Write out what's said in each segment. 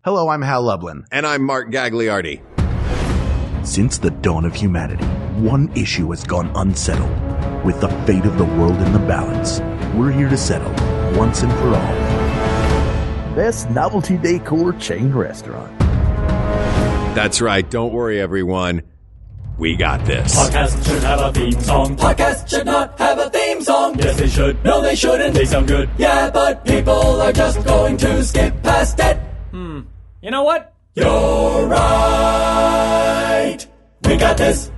Hello, I'm Hal Lublin. And I'm Mark Gagliardi. Since the dawn of humanity, one issue has gone unsettled. With the fate of the world in the balance, we're here to settle, once and for all, this Novelty Decor chain restaurant. That's right. Don't worry, everyone. We got this. Podcast should have a theme song. Podcast should not have a theme song. Yes, they should. No, they shouldn't. They sound good. Yeah, but people are just going to skip past it. You know what? You're right. We got this.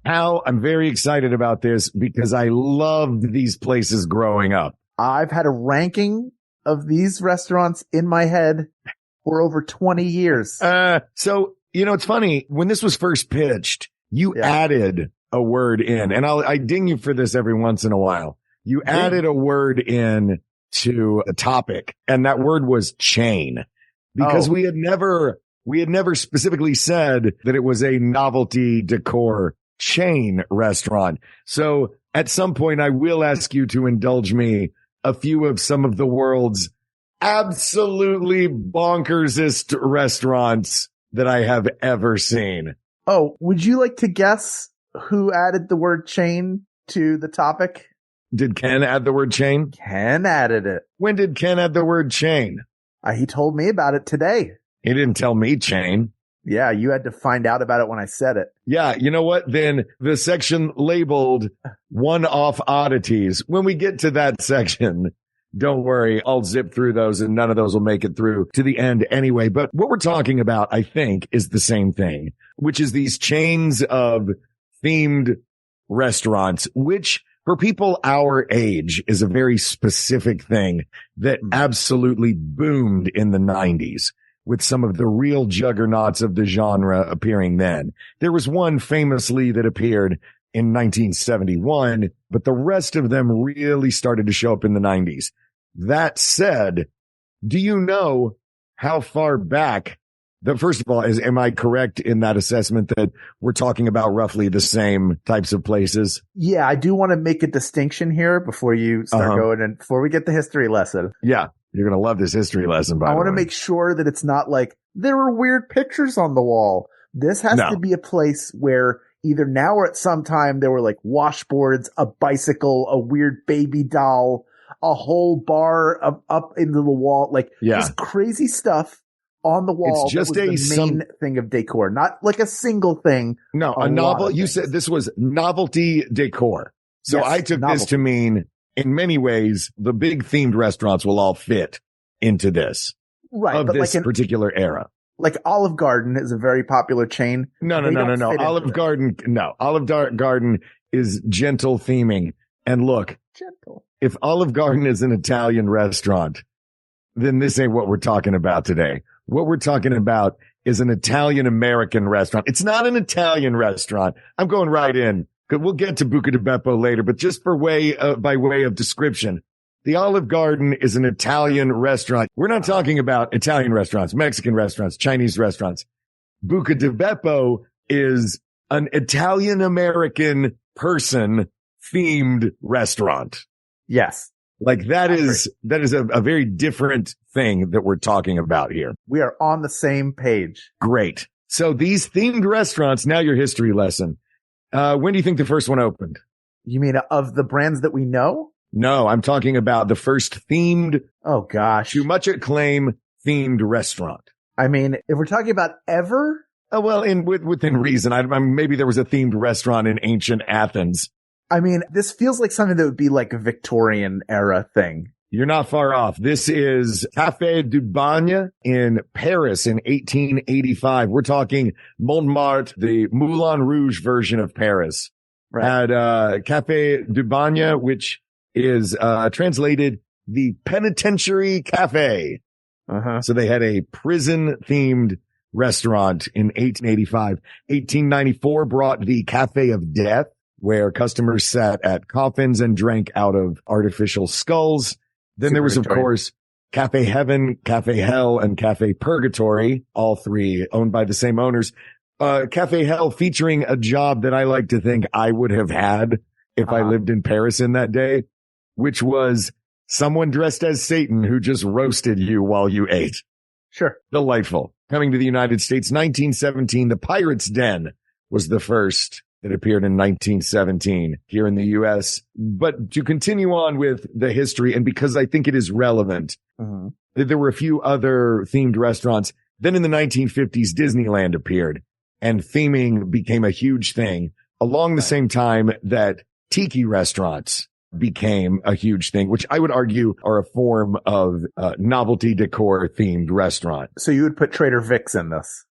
Hal, I'm very excited about this because I loved these places growing up. I've had a ranking of these restaurants in my head for over 20 years. So, it's funny. When this was first pitched, you added a word in, and I ding you for this every once in a while. You added a word in to a topic, and that word was chain, because we had never specifically said that it was a Novelty Decor chain restaurant. So at some point I will ask you to indulge me a few of some of the world's absolutely bonkersest restaurants that I have ever seen. Oh, would you like to guess who added the word chain to the topic? Did Ken add the word chain? Ken added it. When did Ken add the word chain? He told me about it today. He didn't tell me chain. Yeah, you had to find out about it when I said it. Yeah, you know what? Then the section labeled one-off oddities. When we get to that section, don't worry, I'll zip through those and none of those will make it through to the end anyway. But what we're talking about, I think, is the same thing, which is these chains of themed restaurants, which for people our age is a very specific thing that absolutely boomed in the 90s with some of the real juggernauts of the genre appearing then. There was one famously that appeared in 1971, but the rest of them really started to show up in the 90s. That said, do you know how far back first of all, am I correct in that assessment that we're talking about roughly the same types of places? Yeah, I do want to make a distinction here before you start going and before we get the history lesson. Yeah, you're going to love this history lesson, by the way. I want to make sure that it's not like there were weird pictures on the wall. This has to be a place where either now or at some time there were like washboards, a bicycle, a weird baby doll, a whole bar up into the wall, like just crazy stuff on the wall. It's just the main thing of decor, not like a single thing. No, a novel. You said this was Novelty Decor. So yes, I took this to mean in many ways, the big themed restaurants will all fit into this. Right. Of this particular era. Like Olive Garden is a very popular chain. No. Olive Garden is gentle theming. And look, if Olive Garden is an Italian restaurant, then this ain't what we're talking about today. What we're talking about is an Italian-American restaurant. It's not an Italian restaurant. I'm going right in. We'll get to Buca di Beppo later, but just by way of description, the Olive Garden is an Italian restaurant. We're not talking about Italian restaurants, Mexican restaurants, Chinese restaurants. Buca di Beppo is an Italian-American person themed restaurant. Yes. Like that is a very different thing that we're talking about here. We are on the same page. Great. So these themed restaurants, now your history lesson. When do you think the first one opened? You mean of the brands that we know? No, I'm talking about the first themed. Oh gosh. To much acclaim themed restaurant. I mean, if we're talking about ever. Well, within reason. Maybe there was a themed restaurant in ancient Athens. I mean, this feels like something that would be like a Victorian era thing. You're not far off. This is Café du Bagne in Paris in 1885. We're talking Montmartre, the Moulin Rouge version of Paris. Right. At Café du Bagne, which is translated the Penitentiary Cafe. So they had a prison-themed restaurant in 1885. 1894 brought the Cafe of Death, where customers sat at coffins and drank out of artificial skulls. Then there was, of course, Cafe Heaven, Cafe Hell, and Cafe Purgatory, all three owned by the same owners. Cafe Hell featuring a job that I like to think I would have had if I lived in Paris in that day, which was someone dressed as Satan who just roasted you while you ate. Sure. Delightful. Coming to the United States, 1917, The Pirate's Den was the first. It appeared in 1917 here in the U.S. But to continue on with the history, and because I think it is relevant, there were a few other themed restaurants. Then in the 1950s, Disneyland appeared, and theming became a huge thing along the same time that tiki restaurants became a huge thing, which I would argue are a form of novelty decor themed restaurant. So you would put Trader Vic's in this?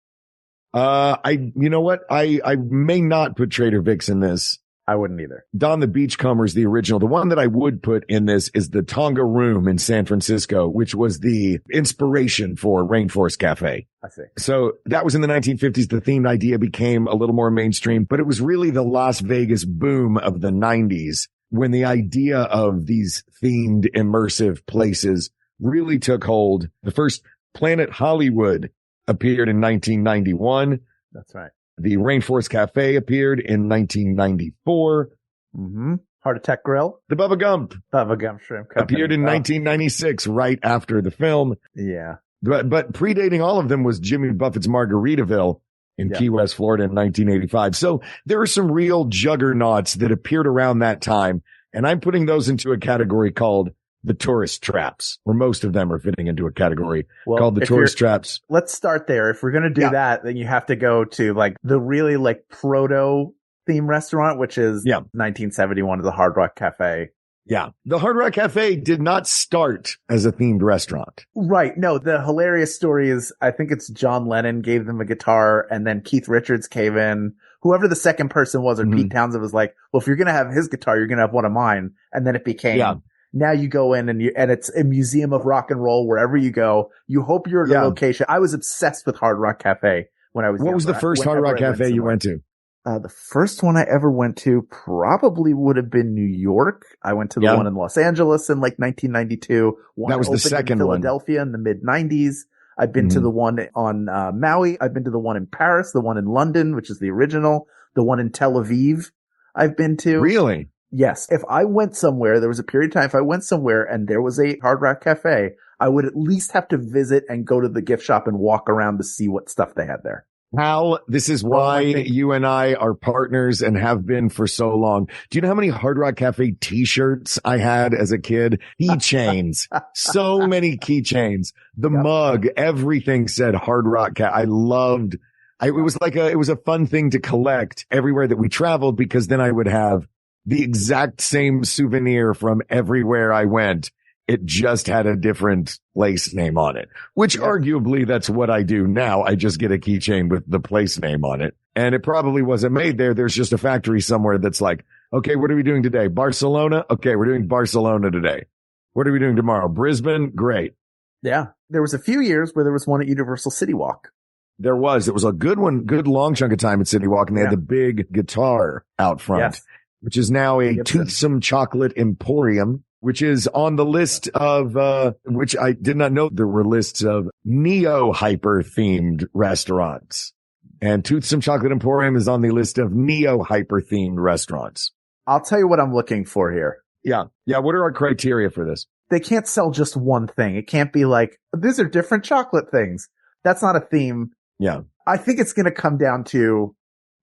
You know what? I may not put Trader Vic's in this. I wouldn't either. Don the Beachcomber is the original. The one that I would put in this is the Tonga Room in San Francisco, which was the inspiration for Rainforest Cafe. I see. So that was in the 1950s. The themed idea became a little more mainstream, but it was really the Las Vegas boom of the 90s when the idea of these themed immersive places really took hold. The first Planet Hollywood appeared in 1991. That's right. The Rainforest Cafe appeared in 1994. Heart Attack Grill. The Bubba Gump Shrimp Company appeared in 1996, right after the film. Yeah. But predating all of them was Jimmy Buffett's Margaritaville in Key West, Florida in 1985. So there are some real juggernauts that appeared around that time. And I'm putting those into a category called the tourist traps, where most of them are fitting into a category called the tourist traps. Let's start there. If we're going to do that, then you have to go to like the really like proto theme restaurant, which is 1971 of the Hard Rock Cafe. Yeah. The Hard Rock Cafe did not start as a themed restaurant. Right. No, the hilarious story is I think it's John Lennon gave them a guitar and then Keith Richards came in. Whoever the second person was, or Pete Townsend was like, well, if you're going to have his guitar, you're going to have one of mine. And then it became, now you go in and it's a museum of rock and roll wherever you go. You hope you're at a location. I was obsessed with Hard Rock Cafe when I was What was the first Hard Rock Cafe you went to? The first one I ever went to probably would have been New York. I went to the one in Los Angeles in like 1992. That was the second one. Philadelphia in the mid 90s. I've been to the one on Maui. I've been to the one in Paris, the one in London, which is the original, the one in Tel Aviv I've been to. Really? Yes. If I went somewhere, there was a period of time, if I went somewhere and there was a Hard Rock Cafe, I would at least have to visit and go to the gift shop and walk around to see what stuff they had there. Hal, this is why you and I are partners and have been for so long. Do you know how many Hard Rock Cafe t-shirts I had as a kid? Keychains. So many keychains. The mug, everything said Hard Rock Cafe. It was a fun thing to collect everywhere that we traveled, because then I would have the exact same souvenir from everywhere I went. It just had a different place name on it, which arguably that's what I do now. I just get a keychain with the place name on it, and it probably wasn't made there. There's just a factory somewhere that's like, okay, what are we doing today? Barcelona? Okay, we're doing Barcelona today. What are we doing tomorrow? Brisbane? Great. Yeah. There was a few years where there was one at Universal City Walk. There was. It was a good one, good long chunk of time at City Walk, and they had the big guitar out front, which is now a Toothsome Chocolate Emporium, which is on the list of, which I did not know there were lists of neo-hyper themed restaurants. And Toothsome Chocolate Emporium is on the list of neo-hyper themed restaurants. I'll tell you what I'm looking for here. Yeah. Yeah. What are our criteria for this? They can't sell just one thing. It can't be like, these are different chocolate things. That's not a theme. Yeah. I think it's going to come down to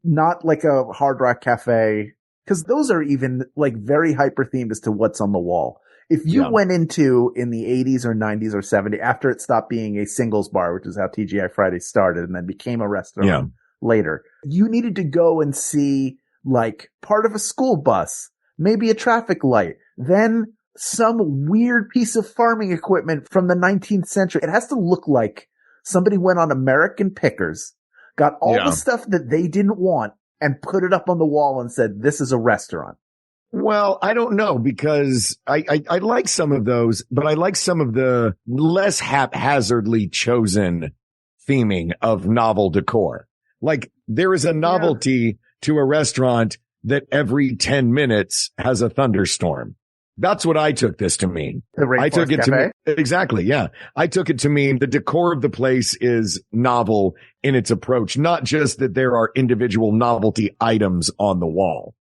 not like a Hard Rock Cafe, because those are even like very hyper themed as to what's on the wall. If you went into in the 80s or 90s or 70s, after it stopped being a singles bar, which is how TGI Fridays started and then became a restaurant later, you needed to go and see like part of a school bus, maybe a traffic light, then some weird piece of farming equipment from the 19th century. It has to look like somebody went on American Pickers, got all the stuff that they didn't want, and put it up on the wall and said, this is a restaurant. Well, I don't know, because I like some of those, but I like some of the less haphazardly chosen theming of novel decor. Like there is a novelty to a restaurant that every 10 minutes has a thunderstorm. That's what I took this to mean. I took it to mean, exactly. Yeah. I took it to mean the decor of the place is novel in its approach, not just that there are individual novelty items on the wall.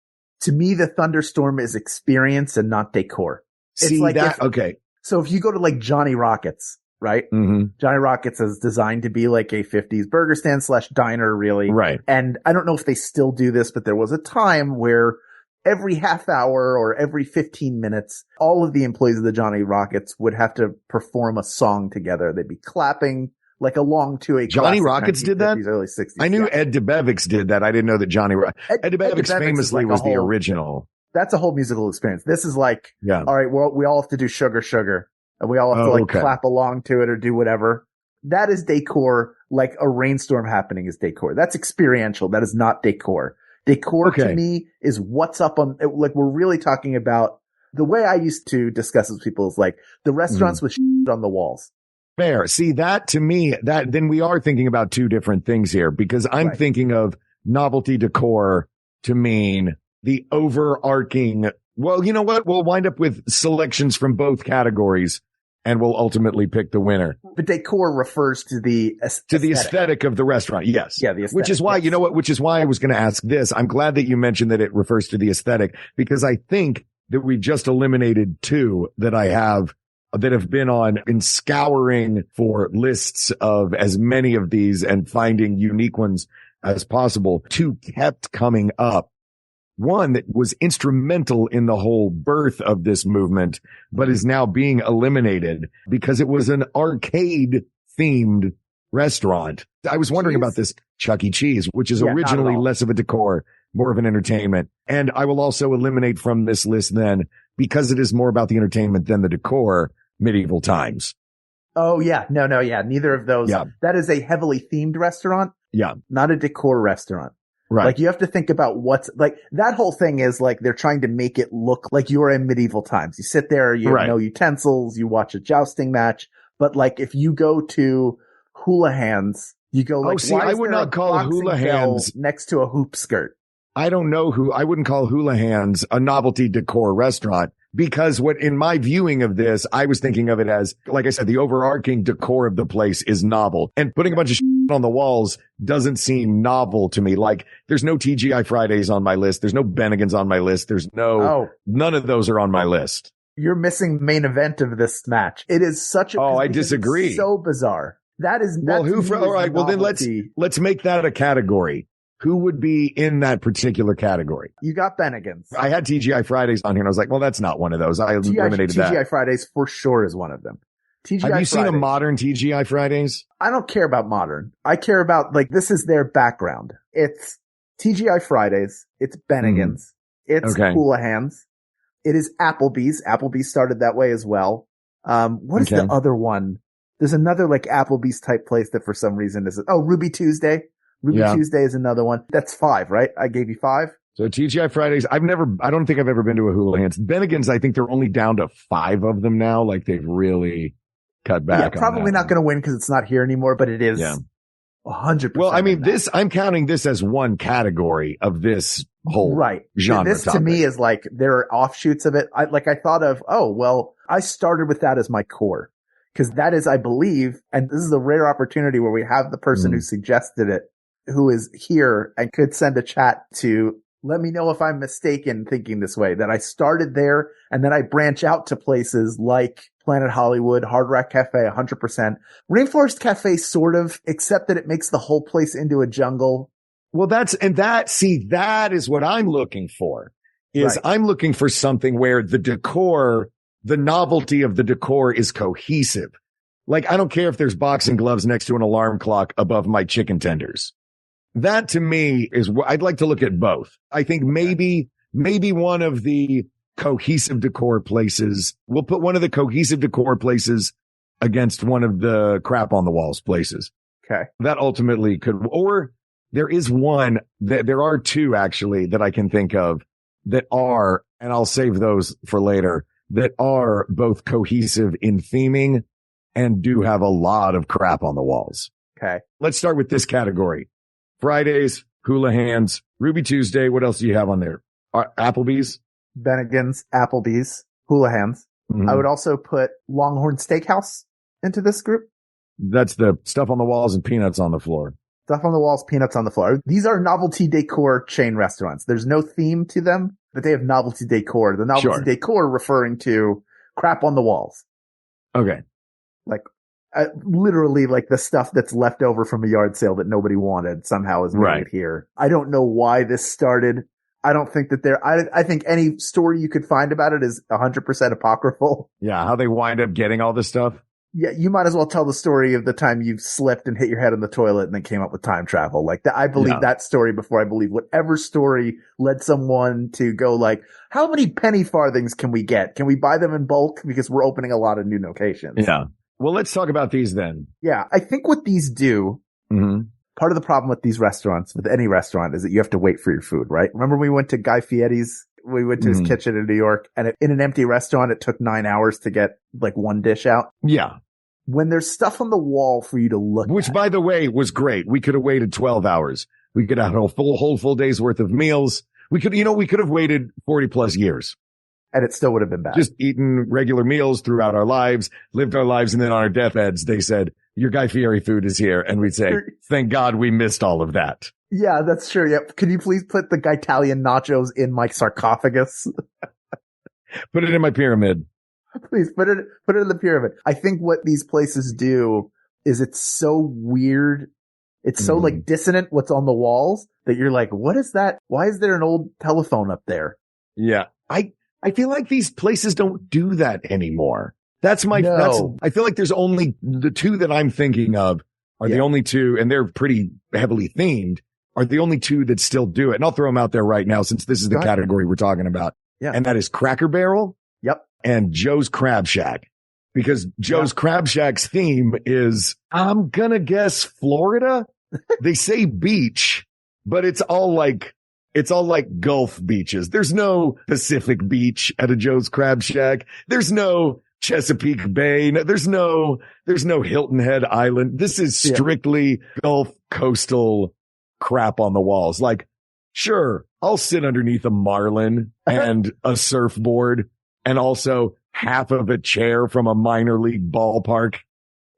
To me, the thunderstorm is experience and not decor. See it's like that? Okay. So if you go to like Johnny Rockets right? Mm-hmm. Johnny Rockets is designed to be like a 50s burger stand / diner, really. Right. And I don't know if they still do this, but there was a time where every half hour or every 15 minutes, all of the employees of the Johnny Rockets would have to perform a song together. They'd be clapping like along to a Johnny Rockets did that? Early 60s. I knew yeah. Ed DeBevics did that. I didn't know that Ed DeBevics famously was the original. That's a whole musical experience. This is like, yeah. All right, well, we all have to do Sugar Sugar, and we all have to clap along to it or do whatever. That is decor, like a rainstorm happening is decor. That's experiential. That is not decor. Decor to me is what's up on, like we're really talking about the way I used to discuss with people is like the restaurants with shit on the walls. Fair. See, that to me, then we are thinking about two different things here because I'm thinking of novelty decor to mean the overarching, well, you know what? We'll wind up with selections from both categories and we'll ultimately pick the winner. But decor refers to the aesthetic of the restaurant. Yes. Yeah. The aesthetic. Which is why, you know what? Which is why I was going to ask this. I'm glad that you mentioned that it refers to the aesthetic because I think that we've just eliminated two that I have that have been on in scouring for lists of as many of these and finding unique ones as possible. Two kept coming up. One that was instrumental in the whole birth of this movement, but is now being eliminated because it was an arcade themed restaurant. I was wondering about this Chuck E. Cheese, which is originally less of a decor, more of an entertainment. And I will also eliminate from this list then, because it is more about the entertainment than the decor, Medieval Times. Oh yeah. No. Yeah. Neither of those. Yeah. That is a heavily themed restaurant. Yeah. Not a decor restaurant. Right. Like you have to think about what's like that whole thing is like they're trying to make it look like you're in medieval times. You sit there, you have no utensils, you watch a jousting match. But like if you go to Hula Hands, you go like, I would not call Hula Hands next to a hoop skirt. I wouldn't call Hula Hands a novelty decor restaurant because in my viewing of this, I was thinking of it as, like I said, the overarching decor of the place is novel and putting a bunch of shit on the walls doesn't seem novel to me. Like there's no TGI Fridays on my list. There's no Bennigan's on my list. There's none of those are on my list. You're missing the main event of this match. It is such a, I disagree. So bizarre. That is, all right. Well, then let's make that a category. Who would be in that particular category? You got Bennigan's. I had TGI Fridays on here and I was like, well, that's not one of those. I eliminated that. TGI Fridays for sure is one of them. Have you seen a modern TGI Fridays? I don't care about modern. I care about this is their background. It's TGI Fridays. It's Bennigan's. It's Hula Hands. It is Applebee's. Applebee's started that way as well. What is the other one? There's another Applebee's type place that for some reason is, Ruby Tuesday. Ruby Tuesday is another one. That's 5, right? I gave you 5. So TGI Fridays, I don't think I've ever been to a Hula Hands. Bennigan's, I think they're only down to 5 of them now. Like they've really cut back. Yeah, probably not going to win because it's not here anymore, but it is 100%. Well, I mean, I'm counting this as one category of this whole genre. This to me is there are offshoots of it. I thought of, I started with that as my core because that is, I believe, and this is a rare opportunity where we have the person who suggested it, who is here and could send a chat to let me know if I'm mistaken thinking this way, that I started there and then I branch out to places like Planet Hollywood, Hard Rock Cafe, 100%. Rainforest Cafe, sort of, except that it makes the whole place into a jungle. Well, that is what I'm looking for I'm looking for something where the decor, the novelty of the decor is cohesive. Like, I don't care if there's boxing gloves next to an alarm clock above my chicken tenders. That to me is what I'd like to look at both. I think maybe one of the cohesive decor places, we'll put one of the cohesive decor places against one of the crap on the walls places. Okay. That ultimately could, or there is one that there are two actually that I can think of that are, and I'll save those for later, that are both cohesive in theming and do have a lot of crap on the walls. Okay. Let's start with this category. Fridays, Hula Hands, Ruby Tuesday. What else do you have on there? Applebee's? Bennigan's, Applebee's, Hula Hands. Mm-hmm. I would also put Longhorn Steakhouse into this group. That's the stuff on the walls and peanuts on the floor. Stuff on the walls, peanuts on the floor. These are novelty decor chain restaurants. There's no theme to them, but they have novelty decor. The novelty decor referring to crap on the walls. Okay. Like Literally, like the stuff that's left over from a yard sale that nobody wanted somehow is made here. I don't know why this started. I don't think that I think any story you could find about it is 100% apocryphal. Yeah, how they wind up getting all this stuff. Yeah, you might as well tell the story of the time you slipped and hit your head in the toilet and then came up with time travel. Like that, I believe that story before I believe whatever story led someone to go like, how many penny farthings can we get? Can we buy them in bulk? Because we're opening a lot of new locations. Yeah. Well, let's talk about these then. Yeah, I think what these do, part of the problem with these restaurants, with any restaurant, is that you have to wait for your food, right? Remember we went to Guy Fieri's? We went to his kitchen in New York, and in an empty restaurant, it took 9 hours to get like one dish out. Yeah. When there's stuff on the wall for you to look at. Which, by the way, was great. We could have waited 12 hours. We could have had a full day's worth of meals. We could have waited 40 plus years. And it still would have been bad. Just eaten regular meals throughout our lives, lived our lives, and then on our deathbeds, they said, your Guy Fieri food is here. And we'd say, thank God we missed all of that. Yeah, that's true. Yep. Can you please put the Italian nachos in my sarcophagus? Put it in my pyramid. Please put it in the pyramid. I think what these places do is it's so weird. It's so like dissonant what's on the walls that you're like, what is that? Why is there an old telephone up there? Yeah. I feel like these places don't do that anymore. I feel like there's only the two that I'm thinking of are the only two, and they're pretty heavily themed, are the only two that still do it. And I'll throw them out there right now since this is the category we're talking about. Yeah. And that is Cracker Barrel. Yep. And Joe's Crab Shack. Because Joe's Crab Shack's theme is, I'm gonna guess Florida. They say beach, but it's all like Gulf beaches. There's no Pacific Beach at a Joe's Crab Shack. There's no Chesapeake Bay. There's no Hilton Head Island. This is strictly Gulf coastal crap on the walls. Like, sure, I'll sit underneath a marlin and a surfboard and also half of a chair from a minor league ballpark.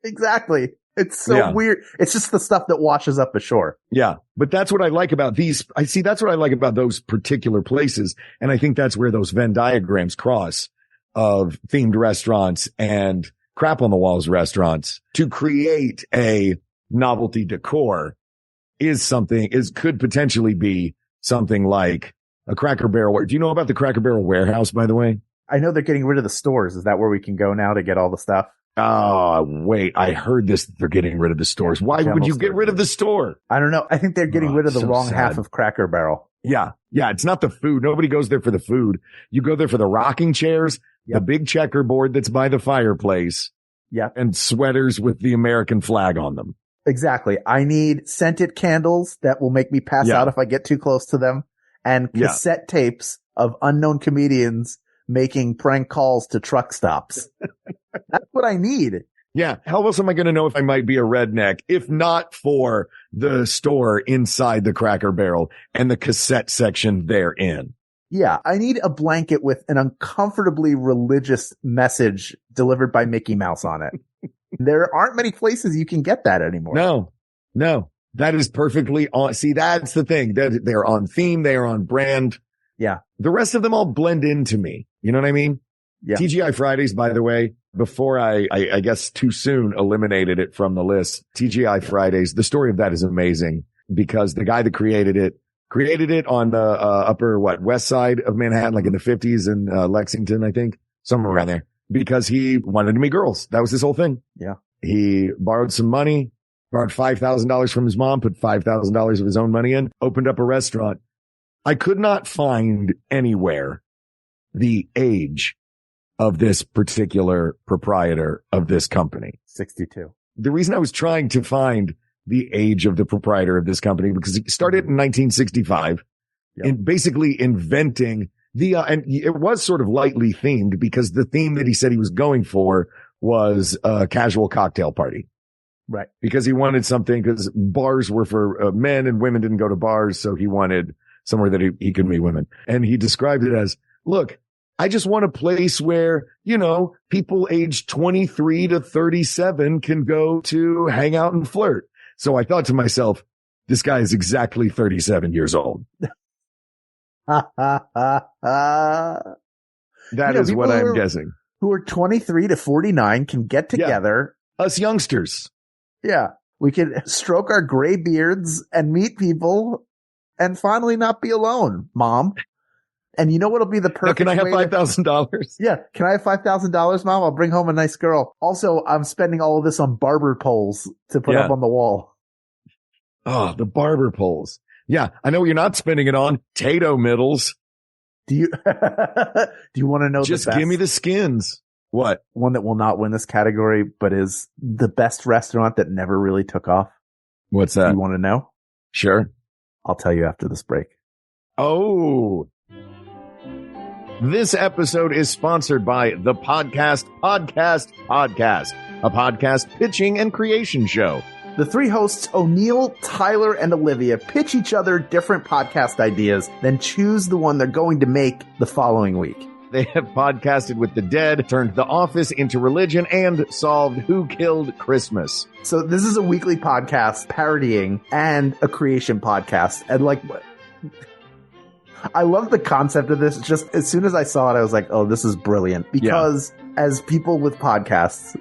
Exactly. It's so weird. It's just the stuff that washes up ashore. Yeah. But that's what I like about these. That's what I like about those particular places. And I think that's where those Venn diagrams cross of themed restaurants and crap on the walls restaurants to create a novelty decor could potentially be something like a Cracker Barrel. Do you know about the Cracker Barrel warehouse, by the way? I know they're getting rid of the stores. Is that where we can go now to get all the stuff? Oh, wait. I heard this. They're getting rid of the stores. Why would you get rid of the store? I don't know. I think they're getting rid of the wrong half of Cracker Barrel. Yeah. Yeah. It's not the food. Nobody goes there for the food. You go there for the rocking chairs, the big checkerboard that's by the fireplace. Yeah. And sweaters with the American flag on them. Exactly. I need scented candles that will make me pass out if I get too close to them, and cassette tapes of unknown comedians making prank calls to truck stops. That's what I need. Yeah. How else am I going to know if I might be a redneck if not for the store inside the Cracker Barrel and the cassette section therein? Yeah. I need a blanket with an uncomfortably religious message delivered by Mickey Mouse on it. There aren't many places you can get that anymore. No. That is perfectly on. See, that's the thing. They're on theme. They are on brand. Yeah. The rest of them all blend into me. You know what I mean? Yeah. TGI Fridays, by the way, before I guess too soon eliminated it from the list. TGI Fridays, the story of that is amazing because the guy that created it on the upper west side of Manhattan, like in the 50s in Lexington, I think, somewhere around there, because he wanted to meet girls. That was his whole thing. Yeah. He borrowed some money, borrowed $5,000 from his mom, put $5,000 of his own money in, opened up a restaurant. I could not find anywhere the age of this particular proprietor of this company. 62. The reason I was trying to find the age of the proprietor of this company, because he started in 1965 and basically inventing and it was sort of lightly themed because the theme that he said he was going for was a casual cocktail party. Right. Because he wanted something, because bars were for men and women didn't go to bars. So he wanted somewhere that he could meet women. And he described it as, look, I just want a place where, people aged 23 to 37 can go to hang out and flirt. So I thought to myself, this guy is exactly 37 years old. That is what I'm guessing. Who are 23 to 49 can get together Us youngsters. Yeah. We could stroke our gray beards and meet people and finally not be alone, Mom. And you know what'll be the perfect Now, can I have way $5,000? Yeah. Can I have $5,000, Mom? I'll bring home a nice girl. Also, I'm spending all of this on barber poles to put up on the wall. Oh, the barber poles. Yeah. I know what you're not spending it on. Tato middles. Do you want to know Just the best? give me the skins. What? One that will not win this category, but is the best restaurant that never really took off. What's that? You want to know? Sure. I'll tell you after this break. Oh. This episode is sponsored by the Podcast, a podcast pitching and creation show. The three hosts, O'Neill, Tyler, and Olivia, pitch each other different podcast ideas, then choose the one they're going to make the following week. They have podcasted with the dead, turned The Office into religion, and solved Who Killed Christmas. So this is a weekly podcast parodying and a creation podcast. And I love the concept of this. Just as soon as I saw it, I was like, oh, this is brilliant. Because as people with podcasts,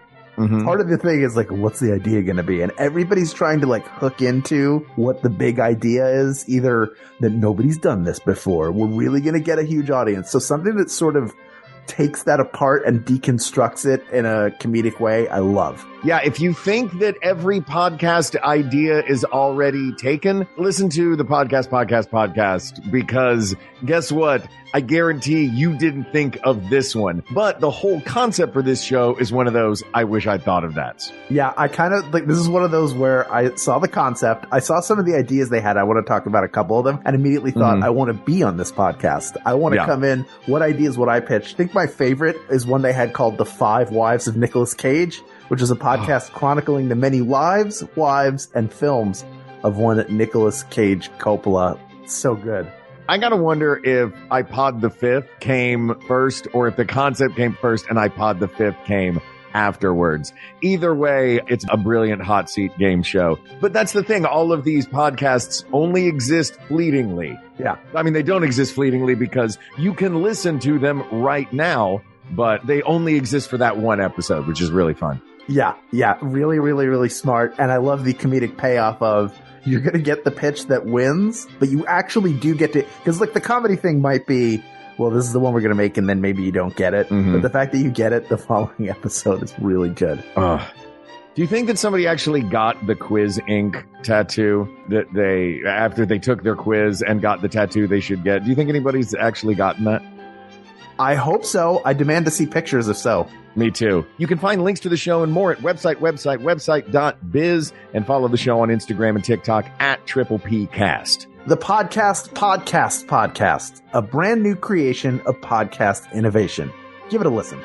part of the thing is what's the idea going to be? And everybody's trying to hook into what the big idea is. Either that nobody's done this before. We're really going to get a huge audience. So something that sort of takes that apart and deconstructs it in a comedic way, I love. Yeah, if you think that every podcast idea is already taken, listen to the podcast, because guess what? I guarantee you didn't think of this one. But the whole concept for this show is one of those, I wish I'd thought of that. Yeah, I kind of this is one of those where I saw the concept. I saw some of the ideas they had. I want to talk about a couple of them and immediately thought, I want to be on this podcast. I want to come in. What ideas would I pitch? I think my favorite is one they had called The 5 Wives of Nicolas Cage, which is a podcast chronicling the many lives, wives, and films of one Nicolas Cage Coppola. So good. I gotta wonder if iPod the 5th came first or if the concept came first and iPod the 5th came afterwards. Either way, it's a brilliant hot seat game show. But that's the thing. All of these podcasts only exist fleetingly. Yeah. I mean, they don't exist fleetingly because you can listen to them right now, but they only exist for that one episode, which is really fun. Yeah. Really, really, really smart. And I love the comedic payoff of you're going to get the pitch that wins, but you actually do get to, because the comedy thing might be, well, this is the one we're going to make, and then maybe you don't get it. But the fact that you get it the following episode is really good. Do you think that somebody actually got the quiz ink tattoo that they, after they took their quiz and got the tattoo they should get? Do you think anybody's actually gotten that? I hope so. I demand to see pictures if so. Me too. You can find links to the show and more at website.biz and follow the show on Instagram and TikTok at PPCast. The podcast, a brand new creation of podcast innovation. Give it a listen.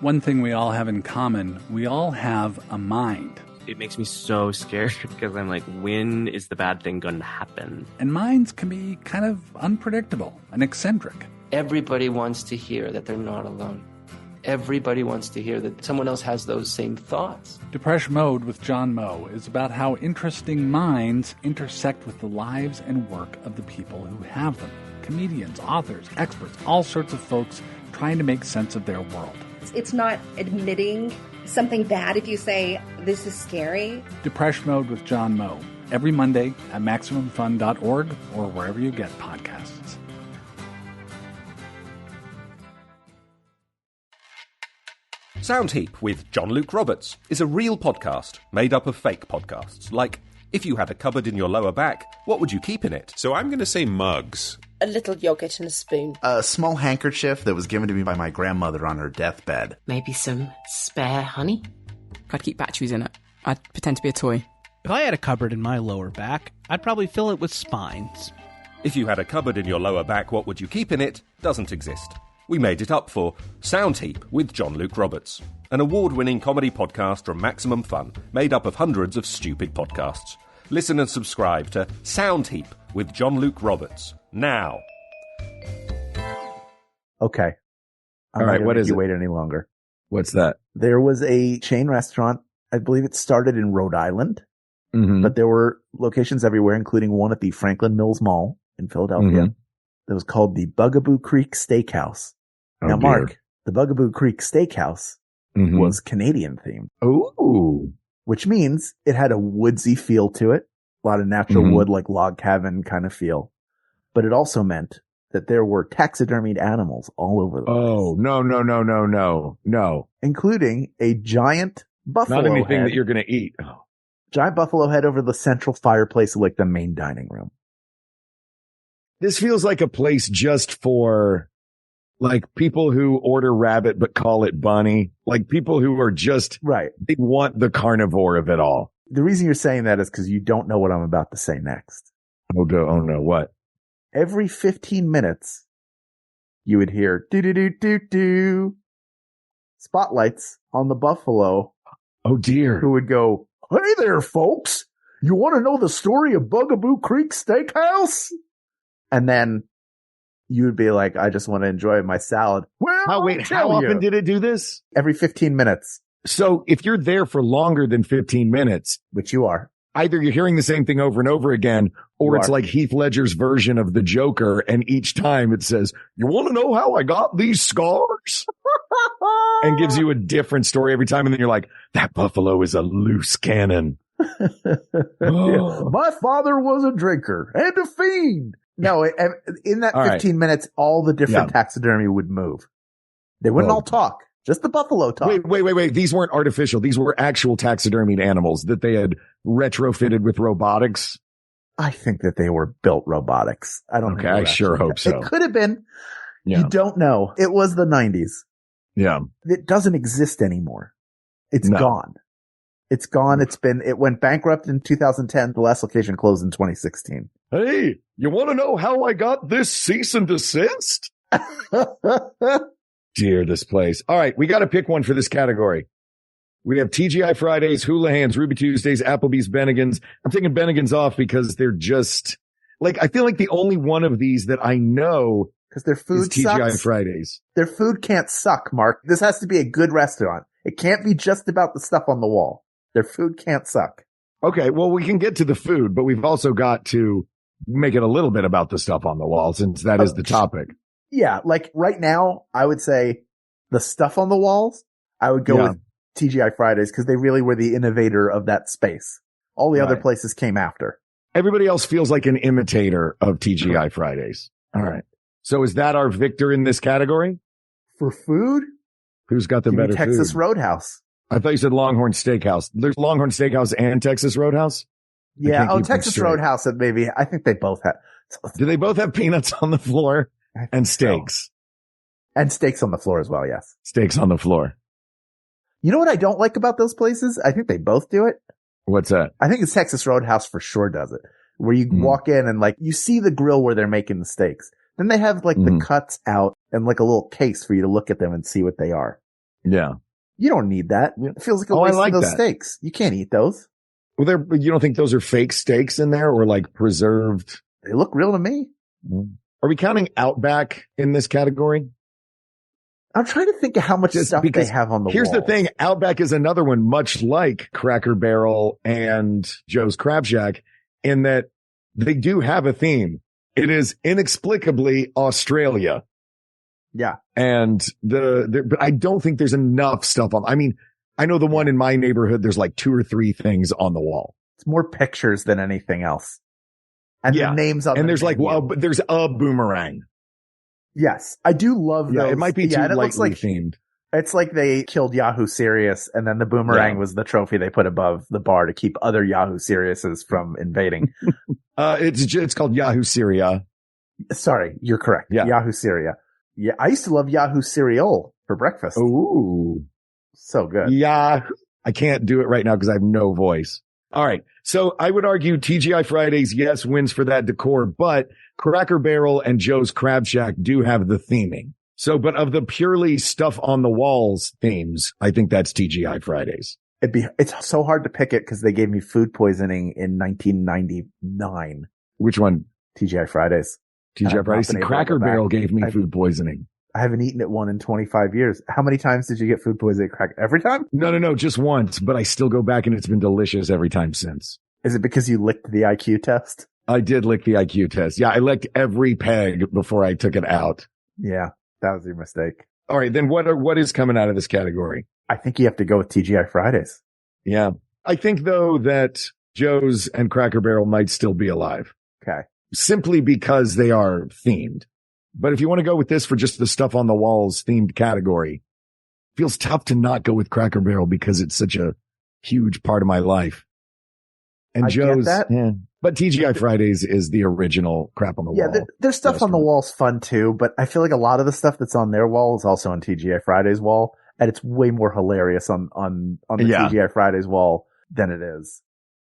One thing we all have in common, we all have a mind. It makes me so scared because I'm like, when is the bad thing going to happen? And minds can be kind of unpredictable and eccentric. Everybody wants to hear that they're not alone. Everybody wants to hear that someone else has those same thoughts. Depeche Mode with John Moe is about how interesting minds intersect with the lives and work of the people who have them. Comedians, authors, experts, all sorts of folks trying to make sense of their world. It's not admitting something bad if you say, this is scary. Depeche Mode with John Moe, every Monday at MaximumFun.org or wherever you get podcasts. Soundheap with John Luke Roberts is a real podcast made up of fake podcasts. Like, if you had a cupboard in your lower back, what would you keep in it? So I'm going to say mugs. A little yogurt and a spoon. A small handkerchief that was given to me by my grandmother on her deathbed. Maybe some spare honey? I'd keep batteries in it. I'd pretend to be a toy. If I had a cupboard in my lower back, I'd probably fill it with spines. If you had a cupboard in your lower back, what would you keep in it? Doesn't exist. We made it up for Soundheap with John Luke Roberts, an award-winning comedy podcast from Maximum Fun, made up of hundreds of stupid podcasts. Listen and subscribe to Soundheap with John Luke Roberts now. Okay. All right, what is it? Wait any longer. What's that? There was a chain restaurant. I believe it started in Rhode Island, but there were locations everywhere, including one at the Franklin Mills Mall in Philadelphia. That was called the Bugaboo Creek Steakhouse. Now, Mark, the Bugaboo Creek Steakhouse was Canadian themed. Ooh. Which means it had a woodsy feel to it. A lot of natural wood, like log cabin kind of feel. But it also meant that there were taxidermied animals all over the place. Oh, no. Including a giant buffalo Not anything head. that you're going to eat. Oh. Giant buffalo head over the central fireplace of like the main dining room. This feels like a place just for like people who order rabbit but call it bunny. Like people who are just, they want the carnivore of it all. The reason you're saying that is because you don't know what I'm about to say next. Oh no, what? Every 15 minutes, you would hear do-do-do-do-do spotlights on the buffalo. Oh dear. Who would go, "Hey there, folks. You want to know the story of Bugaboo Creek Steakhouse?" And then you would be like, "I just want to enjoy my salad." Well, how often did it do this? Every 15 minutes. So if you're there for longer than 15 minutes, which you are, either you're hearing the same thing over and over again, or it's like Heath Ledger's version of the Joker. And each time it says, "You want to know how I got these scars?" and gives you a different story every time. And then you're like, that buffalo is a loose cannon. Yeah. My father was a drinker and a fiend. No, in that 15 minutes, all the different taxidermy would move. They wouldn't all talk. Just the buffalo talk. Wait. These weren't artificial. These were actual taxidermied animals that they had retrofitted with robotics. I think that they were built robotics. I don't know. I sure hope so. It could have been. Yeah. You don't know. It was the 90s. Yeah. It doesn't exist anymore. It's gone. It's gone. It went bankrupt in 2010. The last location closed in 2016. Hey, you want to know how I got this cease and desist? Dear, this place. All right. We got to pick one for this category. We have TGI Fridays, Hula Hands, Ruby Tuesdays, Applebee's, Bennigan's. I'm taking Bennigan's off because they're just like, I feel like the only one of these that I know because their food is TGI sucks. Fridays. Their food can't suck, Mark. This has to be a good restaurant. It can't be just about the stuff on the wall. Their food can't suck. Okay. Well, we can get to the food, but we've also got to make it a little bit about the stuff on the wall since that is the topic. Yeah. Like right now, I would say the stuff on the walls, I would go with TGI Fridays because they really were the innovator of that space. All the other places came after. Everybody else feels like an imitator of TGI Fridays. All right. So is that our victor in this category? For food? Who's got the better Texas food? Roadhouse. I thought you said Longhorn Steakhouse. There's Longhorn Steakhouse and Texas Roadhouse? Yeah. Oh, Texas Roadhouse. Maybe. I think they both have. Do they both have peanuts on the floor and steaks? So. And steaks on the floor as well. Yes. Steaks on the floor. You know what I don't like about those places? I think they both do it. What's that? I think it's Texas Roadhouse for sure does it. Where you walk in and like you see the grill where they're making the steaks. Then they have like the cuts out and like a little case for you to look at them and see what they are. Yeah. You don't need that. It feels like a waste of those steaks. You can't eat those. Well, you don't think those are fake steaks in there or like preserved? They look real to me. Are we counting Outback in this category? I'm trying to think of how much stuff they have on the wall. Here's the thing. Outback is another one, much like Cracker Barrel and Joe's Crab Shack, in that they do have a theme. It is inexplicably Australia. Yeah. And but I don't think there's enough stuff on. I mean, I know the one in my neighborhood, there's like 2 or 3 things on the wall. It's more pictures than anything else. And the names on and the there's menu. like, well, there's a boomerang. Yes. I do love those. It might be too lightly themed. It's like they killed Yahoo Serious and then the boomerang was the trophy they put above the bar to keep other Yahoo Seriouses from invading. It's called Yahoo Syria. Sorry, you're correct. Yeah. Yahoo Syria. Yeah. I used to love Yahoo Cereal for breakfast. Ooh. So good. Yeah. I can't do it right now because I have no voice. All right. So I would argue TGI Fridays, yes, wins for that decor, but Cracker Barrel and Joe's Crab Shack do have the theming. So, but of the purely stuff on the walls themes, I think that's TGI Fridays. It's so hard to pick it because they gave me food poisoning in 1999. Which one? TGI Fridays. TGI Fridays. See, Cracker Barrel gave me food poisoning. I haven't eaten at one in 25 years. How many times did you get food poisoning at Cracker? Every time? No, just once, but I still go back and it's been delicious every time since. Is it because you licked the IQ test? I did lick the IQ test. Yeah, I licked every peg before I took it out. Yeah, that was your mistake. All right, then what is coming out of this category? I think you have to go with TGI Fridays. Yeah. I think, though, that Joe's and Cracker Barrel might still be alive. Okay. Simply because they are themed. But if you want to go with this for just the stuff on the walls themed category, it feels tough to not go with Cracker Barrel because it's such a huge part of my life. And Joe's, but TGI Fridays is the original crap on the wall. Yeah, their stuff on the wall's fun too, but I feel like a lot of the stuff that's on their wall is also on TGI Fridays wall, and it's way more hilarious on the TGI Fridays wall than it is.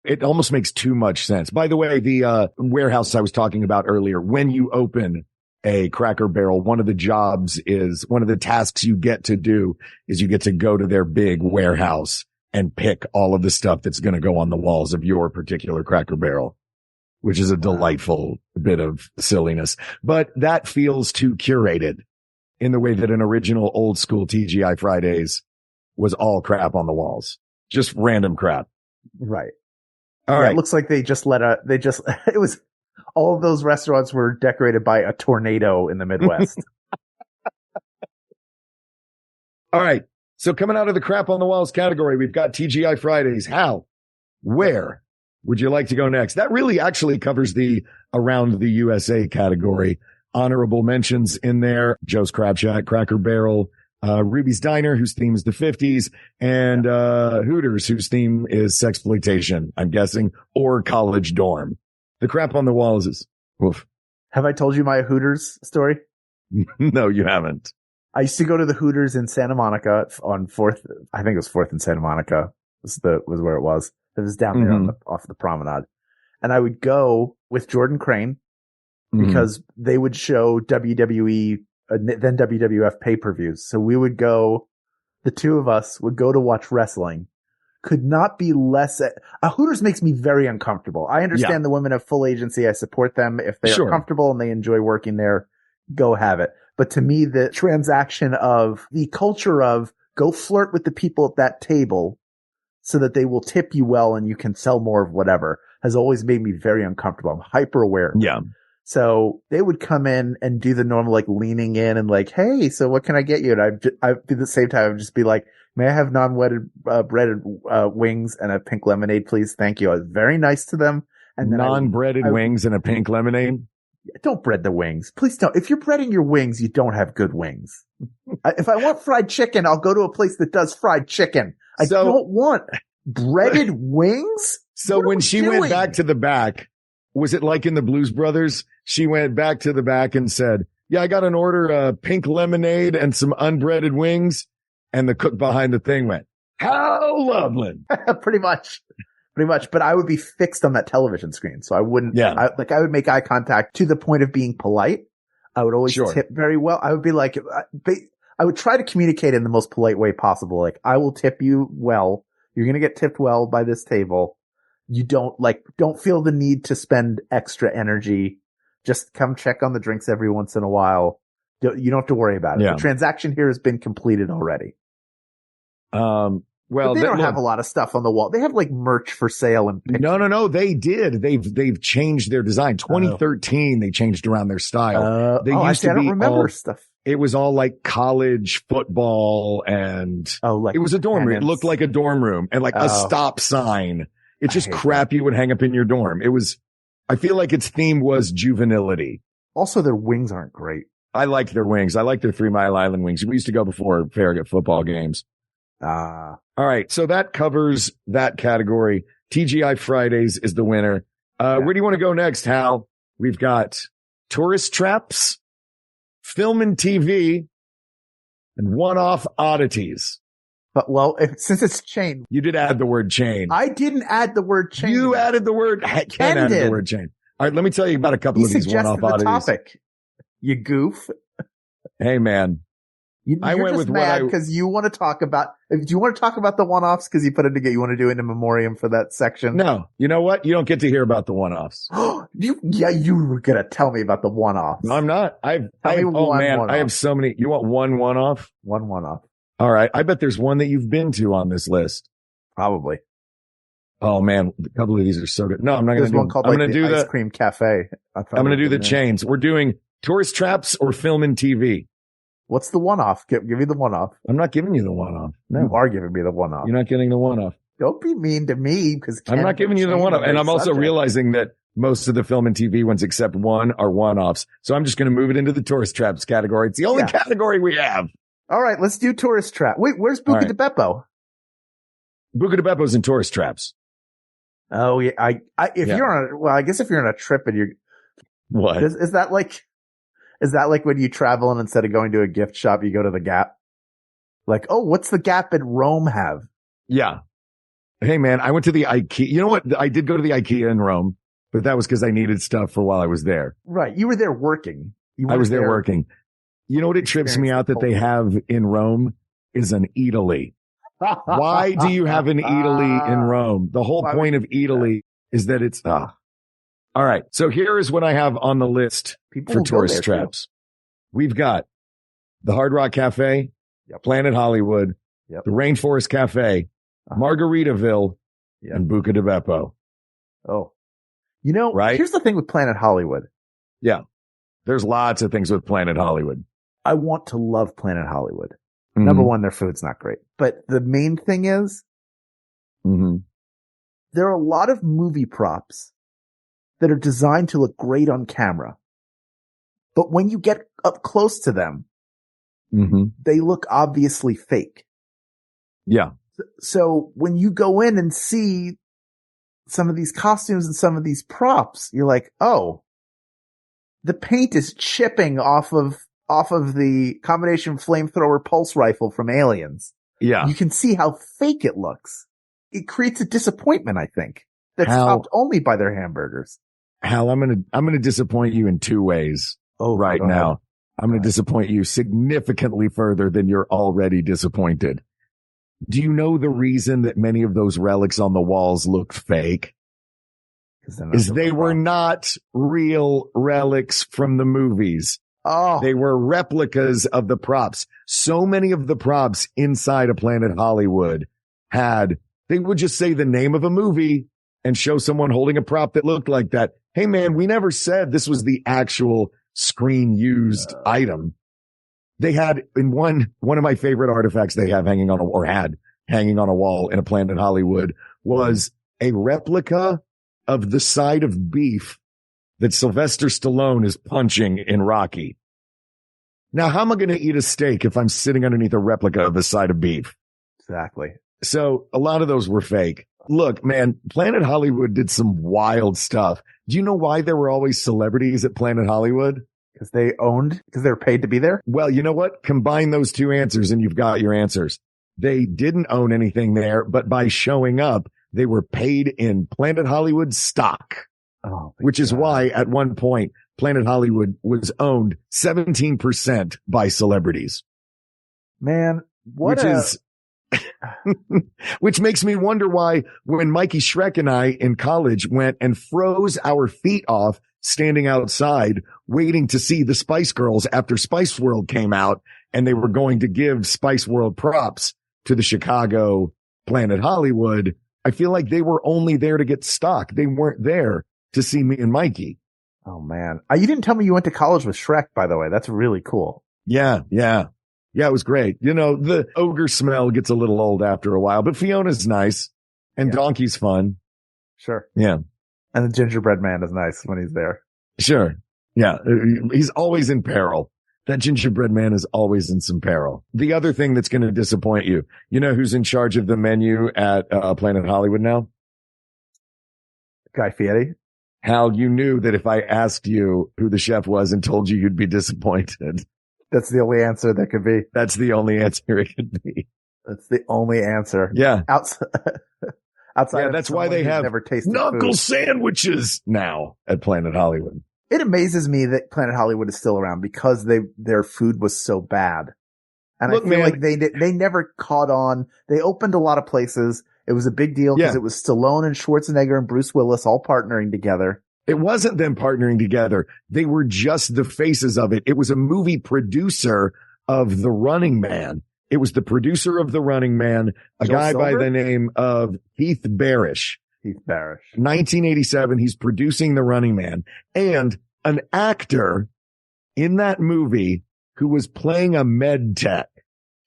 It almost makes too much sense. By the way, the warehouse I was talking about earlier, when you open a Cracker Barrel, one of the tasks you get to do is you get to go to their big warehouse and pick all of the stuff that's going to go on the walls of your particular Cracker Barrel, which is a delightful bit of silliness. But that feels too curated in the way that an original old school TGI Fridays was all crap on the walls. Just random crap. Right. All right. It looks like it was all of those restaurants were decorated by a tornado in the Midwest. All right. So coming out of the crap on the walls category, we've got TGI Fridays. How, where would you like to go next? That really actually covers the around the USA category. Honorable mentions in there: Joe's Crab Shack, Cracker Barrel, Ruby's Diner, whose theme is the 50s, and Hooters, whose theme is sexploitation, I'm guessing, or college dorm. The crap on the walls is woof. Have I told you my Hooters story? No, you haven't. I used to go to the Hooters in Santa Monica on 4th. I think it was 4th in Santa Monica was where it was. It was down there off the promenade. And I would go with Jordan Crane because they would show WWE, then WWF pay-per-views. So we would go, the two of us would go to watch wrestling. Could not be less. Hooters makes me very uncomfortable. I understand the women have full agency. I support them. If they are comfortable and they enjoy working there, go have it. But to me, the transaction of the culture of go flirt with the people at that table so that they will tip you well and you can sell more of whatever has always made me very uncomfortable. I'm hyper aware. Yeah. So they would come in and do the normal, like leaning in and like, hey, so what can I get you? And I'd do the same time. I'd just be like, may I have breaded wings and a pink lemonade, please? Thank you. I was very nice to them. And then non-breaded wings and a pink lemonade. Don't bread the wings. Please don't. If you're breading your wings, you don't have good wings. If I want fried chicken, I'll go to a place that does fried chicken. I don't want breaded wings. So when she went back to the back, was it like in the Blues Brothers? She went back to the back and said, yeah, I got an order, pink lemonade and some unbreaded wings. And the cook behind the thing went, how lovely. Pretty much. But I would be fixed on that television screen. So I wouldn't, I would make eye contact to the point of being polite. I would always tip very well. I would be like, I would try to communicate in the most polite way possible. Like, I will tip you well. You're going to get tipped well by this table. You don't feel the need to spend extra energy. Just come check on the drinks every once in a while. You don't have to worry about it. The transaction here has been completed already. Well, but they don't have a lot of stuff on the wall. They have like merch for sale and pictures. No. They did. They've changed their design. 2013, they changed around their style. I don't remember stuff. It was all like college football and it was a dorm room. It looked like a dorm room and like a stop sign. It's just crap you would hang up in your dorm. I feel like its theme was juvenility. Also, their wings aren't great. I liked their wings. I liked their 3 Mile Island wings. We used to go before Farragut football games. All right. So that covers that category. TGI Fridays is the winner. Where do you want to go next, Hal? We've got tourist traps, film and TV, and one-off oddities. But since it's chain. You did add the word chain. I didn't add the word chain. You added the word, Ken added the word chain. All right. Let me tell you about a couple of these one-off oddities. Topic. You goof. Hey, man. I went with mad because you want to talk about. Do you want to talk about the one-offs because you put it together? You want to do it in memoriam for that section? No. You know what? You don't get to hear about the one-offs. You were gonna tell me about the one-offs. No, I'm not. I have so many. You want one one-off? One one-off. All right. I bet there's one that you've been to on this list. Probably. Oh man, a couple of these are so good. No, I'm not going to do. One called the Ice Cream Cafe. I'm going to do the chains. We're doing tourist traps or film and TV. What's the one-off? Give me the one-off. I'm not giving you the one-off. No. You are giving me the one-off. You're not getting the one-off. Don't be mean to me because I'm not giving you the one-off. And I'm also realizing that most of the film and TV ones except one are one-offs. So I'm just going to move it into the tourist traps category. It's the only category we have. All right, let's do tourist trap. Wait, where's Buca di Beppo? Buca di Beppo's in tourist traps. Oh yeah, I guess if you're on a trip and you're what is that like when you travel and instead of going to a gift shop you go to the Gap? Like, oh, what's the Gap in Rome have? Yeah. Hey man, I went to the IKEA. You know what? I did go to the IKEA in Rome, but that was because I needed stuff for while I was there. Right. You were there working. I was there working. You know what it trips me out that they have in Rome is an Eataly. Why do you have an Eataly in Rome? The whole point of Eataly is that it's, all right. So here is what I have on the list for tourist traps. We've got the Hard Rock Cafe, Planet Hollywood, the Rainforest Cafe, Margaritaville, and Buca di Beppo. Oh, you know, here's the thing with Planet Hollywood. Yeah. There's lots of things with Planet Hollywood. I want to love Planet Hollywood. Mm-hmm. Number one, their food's not great. But the main thing is, there are a lot of movie props that are designed to look great on camera. But when you get up close to them, they look obviously fake. Yeah. So when you go in and see some of these costumes and some of these props, you're like, oh, the paint is chipping off of the combination flamethrower pulse rifle from Aliens. Yeah. You can see how fake it looks. It creates a disappointment, I think, that's topped only by their hamburgers. Hal, I'm going to disappoint you in two ways right now. I'm going to disappoint you significantly further than you're already disappointed. Do you know the reason that many of those relics on the walls looked fake? Is they were not real relics from the movies. Oh, they were replicas of the props. So many of the props inside of Planet Hollywood they would just say the name of a movie and show someone holding a prop that looked like that. Hey man, we never said this was the actual screen used item. They had in one of my favorite artifacts they have hanging on a wall in a Planet Hollywood was a replica of the side of beef that Sylvester Stallone is punching in Rocky. Now, how am I going to eat a steak if I'm sitting underneath a replica of the side of beef? Exactly. So a lot of those were fake. Look, man, Planet Hollywood did some wild stuff. Do you know why there were always celebrities at Planet Hollywood? Because they were paid to be there? Well, you know what? Combine those two answers and you've got your answers. They didn't own anything there, but by showing up, they were paid in Planet Hollywood stock. Which is why at one point Planet Hollywood was owned 17% by celebrities. Man, which makes me wonder why when Mikey Schreck and I in college went and froze our feet off standing outside waiting to see the Spice Girls after Spice World came out and they were going to give Spice World props to the Chicago Planet Hollywood. I feel like they were only there to get stock. They weren't there to see me and Mikey. Oh man. You didn't tell me you went to college with Shrek, by the way. That's really cool. Yeah. It was great. You know, the ogre smell gets a little old after a while, but Fiona's nice and Donkey's fun. Sure. Yeah. And the gingerbread man is nice when he's there. Sure. Yeah. He's always in peril. That gingerbread man is always in some peril. The other thing that's going to disappoint you, you know who's in charge of the menu at Planet Hollywood now? Guy Fieri. Hal, you knew that if I asked you who the chef was and told you, you'd be disappointed. That's the only answer there could be. That's the only answer it could be. That's the only answer. Yeah. Outside yeah, that's why they have never tasted knuckle food. Sandwiches now at Planet Hollywood. It amazes me that Planet Hollywood is still around because their food was so bad. And look, I feel like they never caught on. They opened a lot of places. It was a big deal because it was Stallone and Schwarzenegger and Bruce Willis all partnering together. It wasn't them partnering together. They were just the faces of it. It was a movie producer of The Running Man. It was the producer of The Running Man, a guy by the name of Keith Barish. 1987. He's producing The Running Man, and an actor in that movie who was playing a med tech,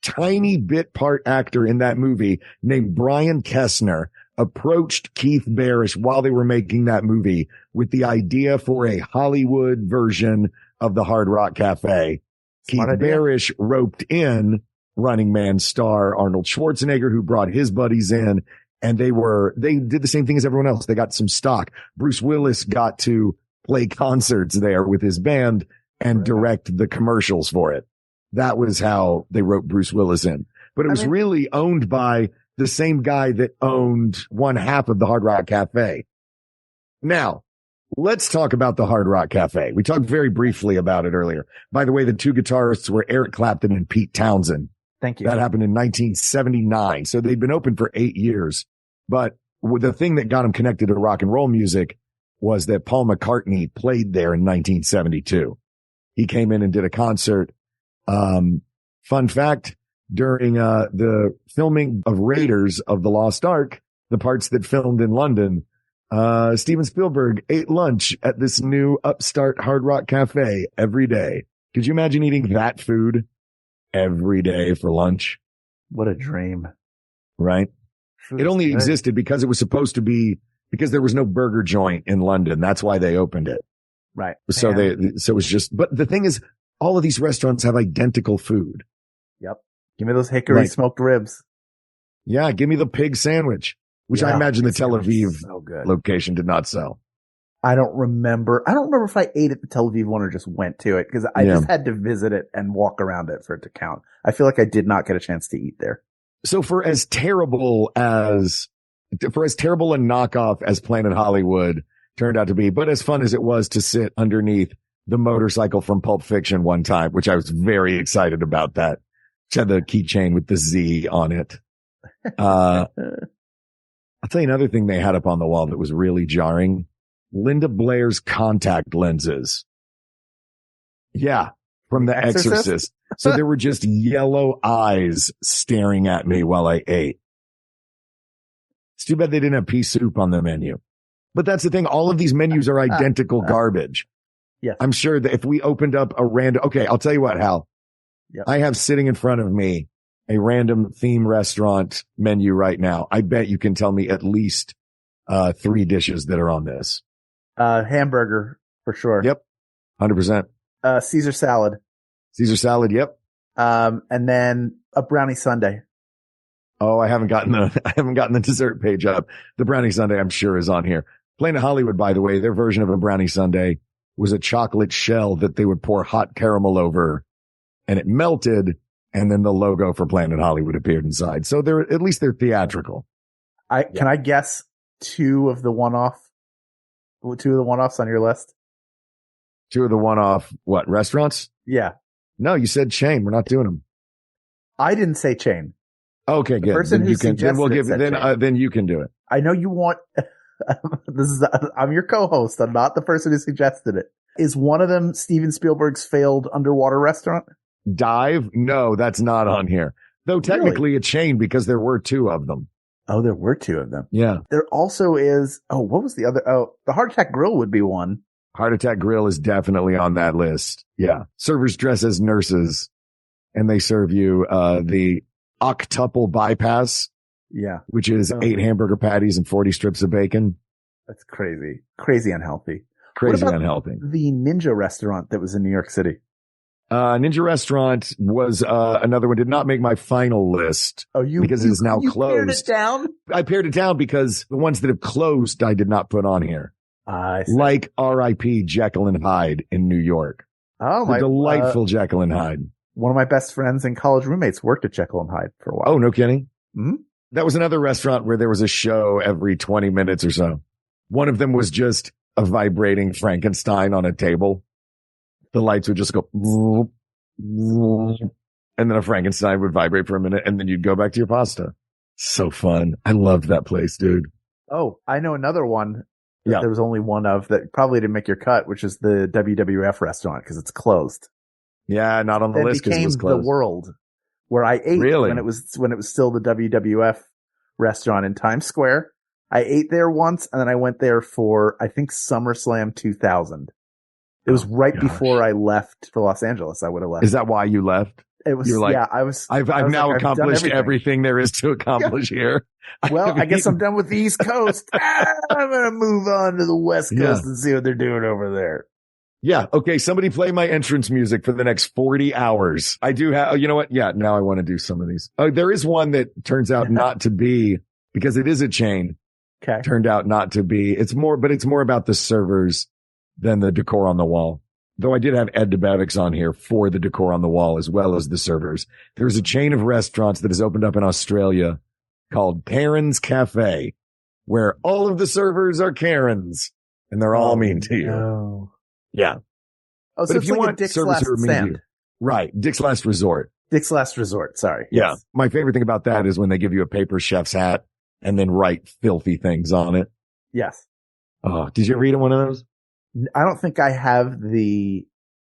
tiny bit part actor in that movie named Brian Kessner, approached Keith Barish while they were making that movie with the idea for a Hollywood version of the Hard Rock Cafe. Keith Barish roped in Running Man star Arnold Schwarzenegger, who brought his buddies in, and they did the same thing as everyone else. They got some stock. Bruce Willis got to play concerts there with his band and direct the commercials for it. That was how they wrote Bruce Willis in. But it was really owned by the same guy that owned one half of the Hard Rock Cafe. Now, let's talk about the Hard Rock Cafe. We talked very briefly about it earlier. By the way, the two guitarists were Eric Clapton and Pete Townsend. Thank you. That happened in 1979. So they'd been open for 8 years. But the thing that got them connected to rock and roll music was that Paul McCartney played there in 1972. He came in and did a concert. Fun fact, during the filming of Raiders of the Lost Ark, the parts that filmed in London, Steven Spielberg ate lunch at this new upstart Hard Rock Cafe every day. Could you imagine eating that food every day for lunch? What a dream. Right? Food it only good. existed because it was supposed to be, because there was no burger joint in London. That's why they opened it. Right. So so it was just, but the thing is, all of these restaurants have identical food. Yep. Give me those hickory smoked ribs. Yeah. Give me the pig sandwich, which I imagine the Tel Aviv location did not sell. I don't remember if I ate at the Tel Aviv one or just went to it, because I just had to visit it and walk around it for it to count. I feel like I did not get a chance to eat there. So for as terrible a knockoff as Planet Hollywood turned out to be, but as fun as it was to sit underneath the motorcycle from Pulp Fiction one time, which I was very excited about that. Which had the keychain with the Z on it. I'll tell you another thing they had up on the wall that was really jarring. Linda Blair's contact lenses. Yeah. From The Exorcist. So there were just yellow eyes staring at me while I ate. It's too bad they didn't have pea soup on the menu. But that's the thing. All of these menus are identical garbage. Yes. I'm sure that if we opened up a random, okay, I'll tell you what, Hal. Yep. I have sitting in front of me a random theme restaurant menu right now. I bet you can tell me at least 3 dishes that are on this. Hamburger for sure. Yep. 100%. Caesar salad. Caesar salad. Yep. And then a brownie sundae. Oh, I haven't gotten the dessert page up. The brownie sundae, I'm sure, is on here. Planet Hollywood, by the way, their version of a brownie sundae was a chocolate shell that they would pour hot caramel over, and it melted, and then the logo for Planet Hollywood appeared inside. So at least they're theatrical. Can I guess two of the one-offs on your list? 2 of the one-off, what, restaurants? Yeah. No, you said chain. We're not doing them. I didn't say chain. Okay, good. Then you can do it. I know you want, I'm your co-host. I'm not the person who suggested it. Is one of them Steven Spielberg's failed underwater restaurant? Dive? No, that's not on here. Though technically a chain because there were 2 of them. Oh, there were 2 of them. Yeah. There also is, what was the other? Oh, the Heart Attack Grill would be one. Heart Attack Grill is definitely on that list. Yeah. Servers dress as nurses and they serve you, the octuple bypass. Yeah. Which is 8 hamburger patties and 40 strips of bacon. That's crazy. Crazy unhealthy. Crazy unhealthy. The Ninja restaurant that was in New York City. Ninja Restaurant was, another one, did not make my final list. Oh, because it is now closed. Pared it down? I pared it down because the ones that have closed, I did not put on here. Like R.I.P. Jekyll and Hyde in New York. Oh, the delightful Jekyll and Hyde. One of my best friends and college roommates worked at Jekyll and Hyde for a while. Oh, no kidding? Mm-hmm. That was another restaurant where there was a show every 20 minutes or so. One of them was just a vibrating Frankenstein on a table. The lights would just go, and then a Frankenstein would vibrate for a minute, and then you'd go back to your pasta. So fun. I loved that place, dude. Oh, I know another one. Yeah. There was only one of that probably didn't make your cut, which is the WWF restaurant because it's closed. Yeah, not on the list because it was closed. The World, where I ate really? when it was still the WWF restaurant in Times Square. I ate there once, and then I went there for I think SummerSlam 2000. It was right before I left for Los Angeles. I would have left. Is that why you left? It was, You're like, yeah, I've now accomplished everything there is to accomplish here. Well, I guess I'm done with the East Coast. I'm going to move on to the West Coast and see what they're doing over there. Yeah. Okay. Somebody play my entrance music for the next 40 hours. I do have, you know what? Yeah. Now I want to do some of these. Oh, there is one that turns out not to be, because it is a chain. Okay. Turned out not to be. It's more about the servers than the decor on the wall. Though I did have Ed DeBavix on here for the decor on the wall as well as the servers. There's a chain of restaurants that has opened up in Australia called Karen's Cafe, where all of the servers are Karens and they're all mean to you. No. Yeah. Oh, so but it's if you like want a Dick's service Last who are mean to Stand. you, right. Dick's Last Resort. Dick's Last Resort. Sorry. Yeah. Yes. My favorite thing about that is when they give you a paper chef's hat and then write filthy things on it. Yes. Oh, did you ever eat one of those? I don't think I have the,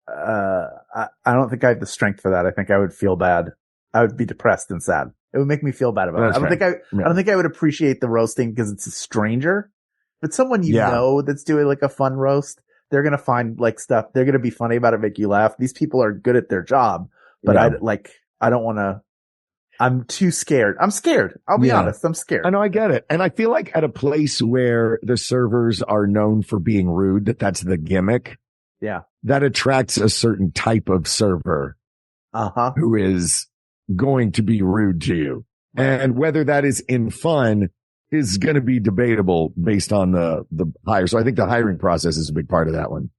I don't think I have the strength for that. I think I would feel bad. I would be depressed and sad. It would make me feel bad about it. I don't think I would appreciate the roasting because it's a stranger, but someone you know that's doing like a fun roast, they're going to find like stuff. They're going to be funny about it, make you laugh. These people are good at their job, but I don't want to, I'm too scared. I'm scared. I'll be honest. I'm scared. I know. I get it. And I feel like at a place where the servers are known for being rude, that's the gimmick. Yeah. That attracts a certain type of server. Who is going to be rude to you. And whether that is in fun is going to be debatable based on the hire. So I think the hiring process is a big part of that one.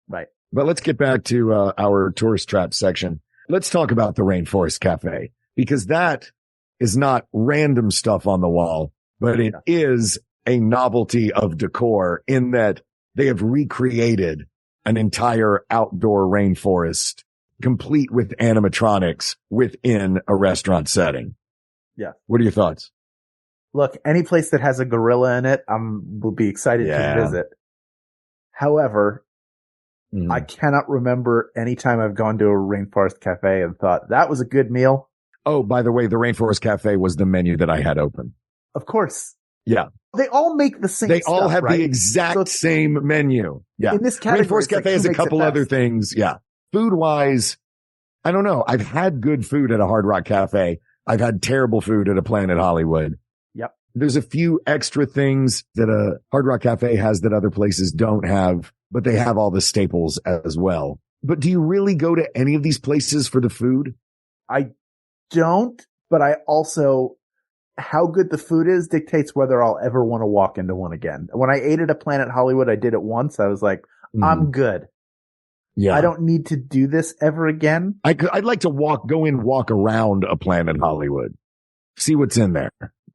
Right. But let's get back to our tourist trap section. Let's talk about the Rainforest Cafe, because that is not random stuff on the wall, but it is a novelty of decor in that they have recreated an entire outdoor rainforest complete with animatronics within a restaurant setting. Yeah. What are your thoughts? Look, any place that has a gorilla in it, will be excited to visit. However, I cannot remember any time I've gone to a Rainforest Cafe and thought that was a good meal. Oh, by the way, the Rainforest Cafe was the menu that I had open. Of course. Yeah. They all make the same They stuff, all have right? the exact same menu. Yeah. In this category, Rainforest Cafe has a couple other things. Yeah. Food wise, I don't know. I've had good food at a Hard Rock Cafe. I've had terrible food at a Planet Hollywood. Yep. There's a few extra things that a Hard Rock Cafe has that other places don't have, but they have all the staples as well. But do you really go to any of these places for the food? I don't, but I also, how good the food is dictates whether I'll ever want to walk into one again. When I ate at a Planet Hollywood, I did it once. I was like, I'm good. Yeah. I don't need to do this ever again. I'd like to walk around a Planet Hollywood, see what's in there.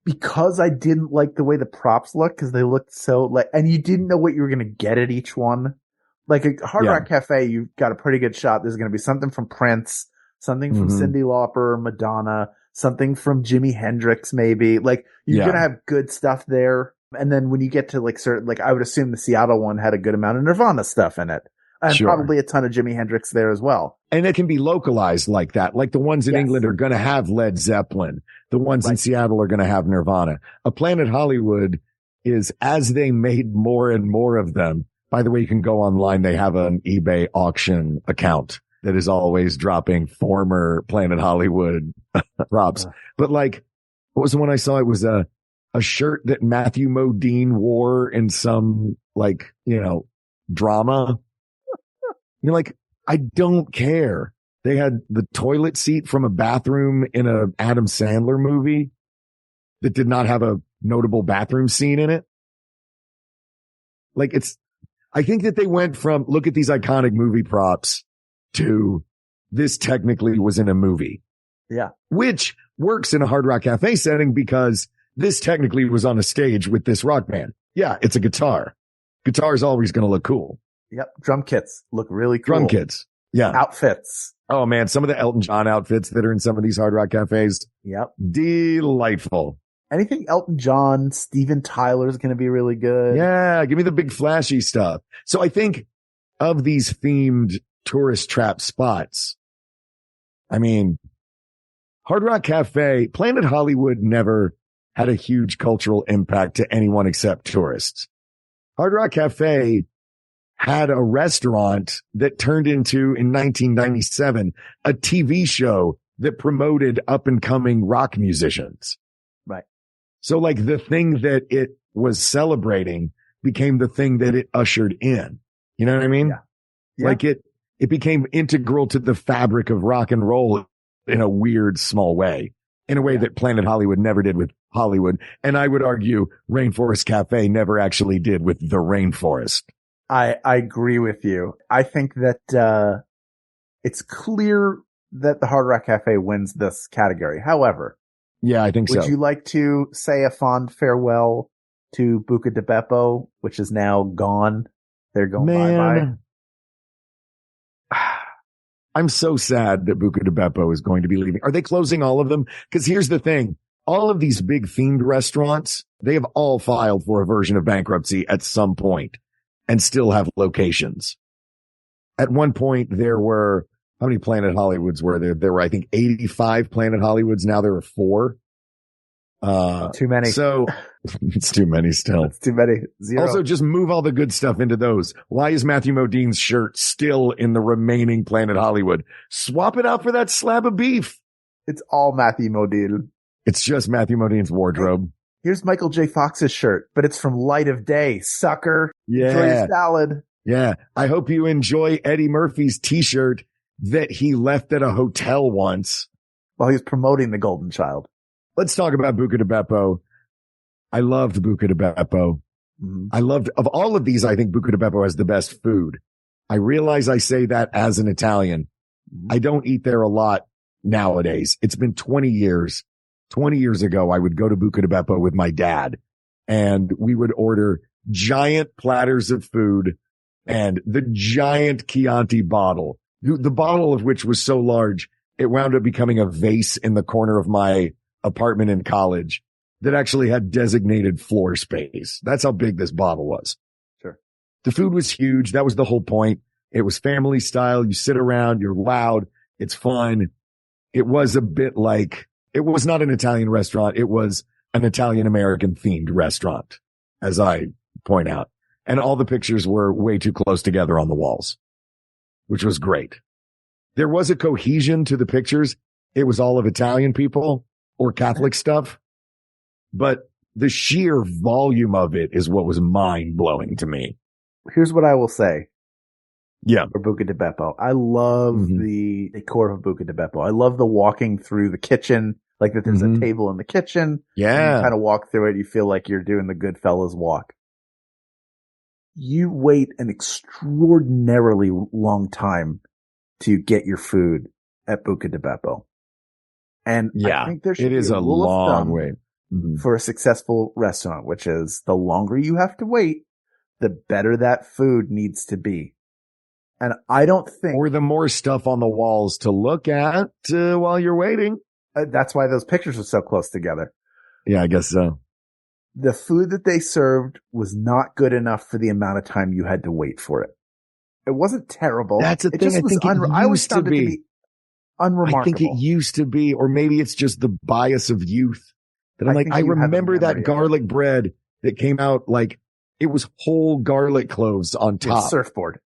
Because I didn't like the way the props looked, because they looked so like, and you didn't know what you were going to get at each one. Like a Hard Rock Cafe, you've got a pretty good shot. There's going to be something from Prince, something from Cyndi Lauper, Madonna, something from Jimi Hendrix, maybe. Like you're going to have good stuff there. And then when you get to like certain, like I would assume the Seattle one had a good amount of Nirvana stuff in it. And probably a ton of Jimi Hendrix there as well. And it can be localized like that. Like the ones in England are going to have Led Zeppelin. The ones in Seattle are going to have Nirvana. A Planet Hollywood is, as they made more and more of them. By the way, you can go online. They have an eBay auction account that is always dropping former Planet Hollywood props. But like, what was the one I saw? It was a shirt that Matthew Modine wore in some like, drama. You're like, I don't care. They had the toilet seat from a bathroom in a Adam Sandler movie that did not have a notable bathroom scene in it. Like I think that they went from look at these iconic movie props to this technically was in a movie. Yeah. Which works in a Hard Rock Cafe setting because this technically was on a stage with this rock band. Yeah. It's a guitar. Guitar is always going to look cool. Yep. Drum kits look really cool. Drum kits. Yeah. Outfits. Oh man. Some of the Elton John outfits that are in some of these Hard Rock Cafes. Yep. Delightful. Anything Elton John, Steven Tyler is going to be really good. Yeah. Give me the big flashy stuff. So I think of these themed tourist trap spots, I mean, Hard Rock Cafe, Planet Hollywood never had a huge cultural impact to anyone except tourists. Hard Rock Cafe had a restaurant that turned into, in 1997, a TV show that promoted up and coming rock musicians. Right. So like the thing that it was celebrating became the thing that it ushered in. You know what I mean? Yeah. Yeah. Like it became integral to the fabric of rock and roll in a weird small way, in a way that Planet Hollywood never did with Hollywood. And I would argue Rainforest Cafe never actually did with the rainforest. I agree with you. I think that, it's clear that the Hard Rock Cafe wins this category. However, yeah, I think so. Would you like to say a fond farewell to Buca di Beppo, which is now gone? They're going bye-bye. I'm so sad that Buca di Beppo is going to be leaving. Are they closing all of them? Because here's the thing. All of these big themed restaurants, they have all filed for a version of bankruptcy at some point and still have locations. At one point, there were, how many Planet Hollywoods were there? There were, I think, 85 Planet Hollywoods. Now there are 4. Too many. So it's too many still. It's too many. 0. Also, just move all the good stuff into those. Why is Matthew Modine's shirt still in the remaining Planet Hollywood? Swap it out for that slab of beef. It's all Matthew Modine. It's just Matthew Modine's wardrobe. Here's Michael J. Fox's shirt, but it's from Light of Day, sucker. Yeah. Enjoy your salad. Yeah. I hope you enjoy Eddie Murphy's t-shirt that he left at a hotel once while he was promoting The Golden Child. Let's talk about Buca di Beppo. I loved Buca di Beppo. Mm-hmm. Of all of these, I think Buca di Beppo has the best food. I realize I say that as an Italian. Mm-hmm. I don't eat there a lot nowadays. It's been 20 years. 20 years ago, I would go to Buca di Beppo with my dad and we would order giant platters of food and the giant Chianti bottle, the bottle of which was so large, it wound up becoming a vase in the corner of my apartment in college that actually had designated floor space. That's how big this bottle was. Sure. The food was huge. That was the whole point. It was family style. You sit around, you're loud. It's fun. It was a bit like, it was not an Italian restaurant. It was an Italian-American themed restaurant, as I point out. And all the pictures were way too close together on the walls, which was great. There was a cohesion to the pictures. It was all of Italian people or Catholic stuff, but the sheer volume of it is what was mind blowing to me. Here's what I will say. Yeah. For Buca di Beppo. I love the decor of Buca di Beppo. I love the walking through the kitchen, like that there's a table in the kitchen. Yeah. You kind of walk through it. You feel like you're doing the Goodfellas walk. You wait an extraordinarily long time to get your food at Buca di Beppo. And I think there should be a rule of thumb wait for a successful restaurant, which is the longer you have to wait, the better that food needs to be. And I don't think, or the more stuff on the walls to look at while you're waiting. That's why those pictures were so close together. Yeah, I guess so. The food that they served was not good enough for the amount of time you had to wait for it. It wasn't terrible. That's the thing. I think I always found it to be unremarkable. I think it used to be, or maybe it's just the bias of youth that I'm like, I remember that garlic bread that came out like it was whole garlic cloves on top. Surfboard.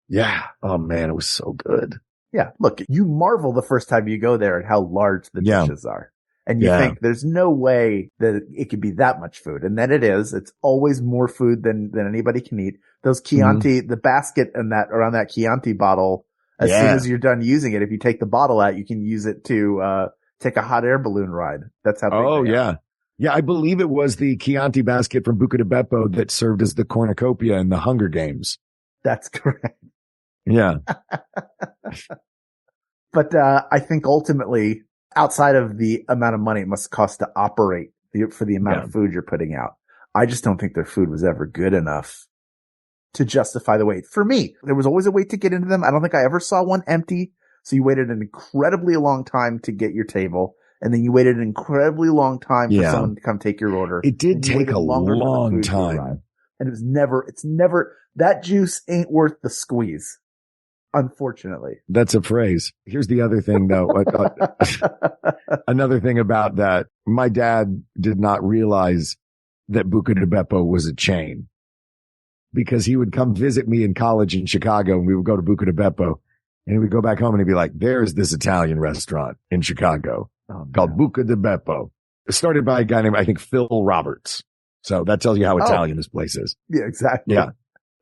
Yeah. Oh man, it was so good. Yeah. Look, you marvel the first time you go there at how large the dishes are. And you think there's no way that it could be that much food. And then it is. It's always more food than anybody can eat. Those Chianti, the basket and that around that Chianti bottle, as soon as you're done using it, if you take the bottle out, you can use it to take a hot air balloon ride. That's how big they are. Yeah, I believe it was the Chianti basket from Buca di Beppo that served as the cornucopia in the Hunger Games. That's correct. Yeah. But I think ultimately, outside of the amount of money it must cost to operate for the amount of food you're putting out, I just don't think their food was ever good enough to justify the wait. For me, there was always a wait to get into them. I don't think I ever saw one empty. So you waited an incredibly long time to get your table. And then you waited an incredibly long time for someone to come take your order. It did take a long time. And it's never, that juice ain't worth the squeeze. Unfortunately. That's a phrase. Here's the other thing though. Another thing about that. My dad did not realize that Buca di Beppo was a chain. because he would come visit me in college in Chicago, and we would go to Buca di Beppo, and he would go back home and he'd be like, there's this Italian restaurant in Chicago called Buca di Beppo. It started by a guy named, I think, Phil Roberts. So that tells you how Italian this place is. Yeah, exactly. Yeah.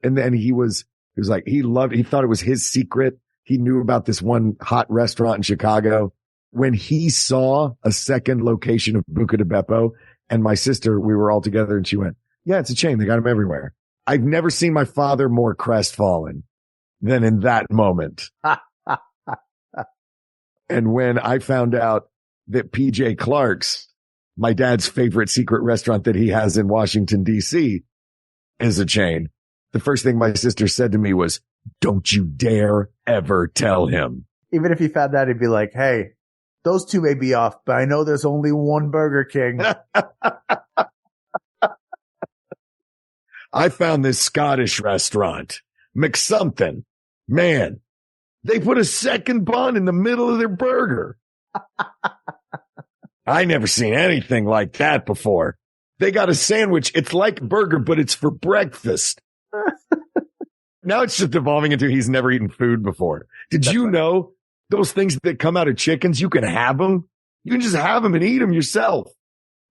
And then he was like, he thought it was his secret. He knew about this one hot restaurant in Chicago. When he saw a second location of Buca di Beppo, and my sister, we were all together, and she went, yeah, it's a chain. They got them everywhere. I've never seen my father more crestfallen than in that moment. And when I found out that PJ Clark's, my dad's favorite secret restaurant that he has in Washington, D.C., is a chain, the first thing my sister said to me was, don't you dare ever tell him. Even if he found that, he'd be like, hey, those two may be off, but I know there's only one Burger King. I found this Scottish restaurant, McSomething. Man, they put a second bun in the middle of their burger. I never seen anything like that before. They got a sandwich. It's like burger, but it's for breakfast. Now it's just evolving into he's never eaten food before. Did you know those things that come out of chickens, you can have them? You can just have them and eat them yourself.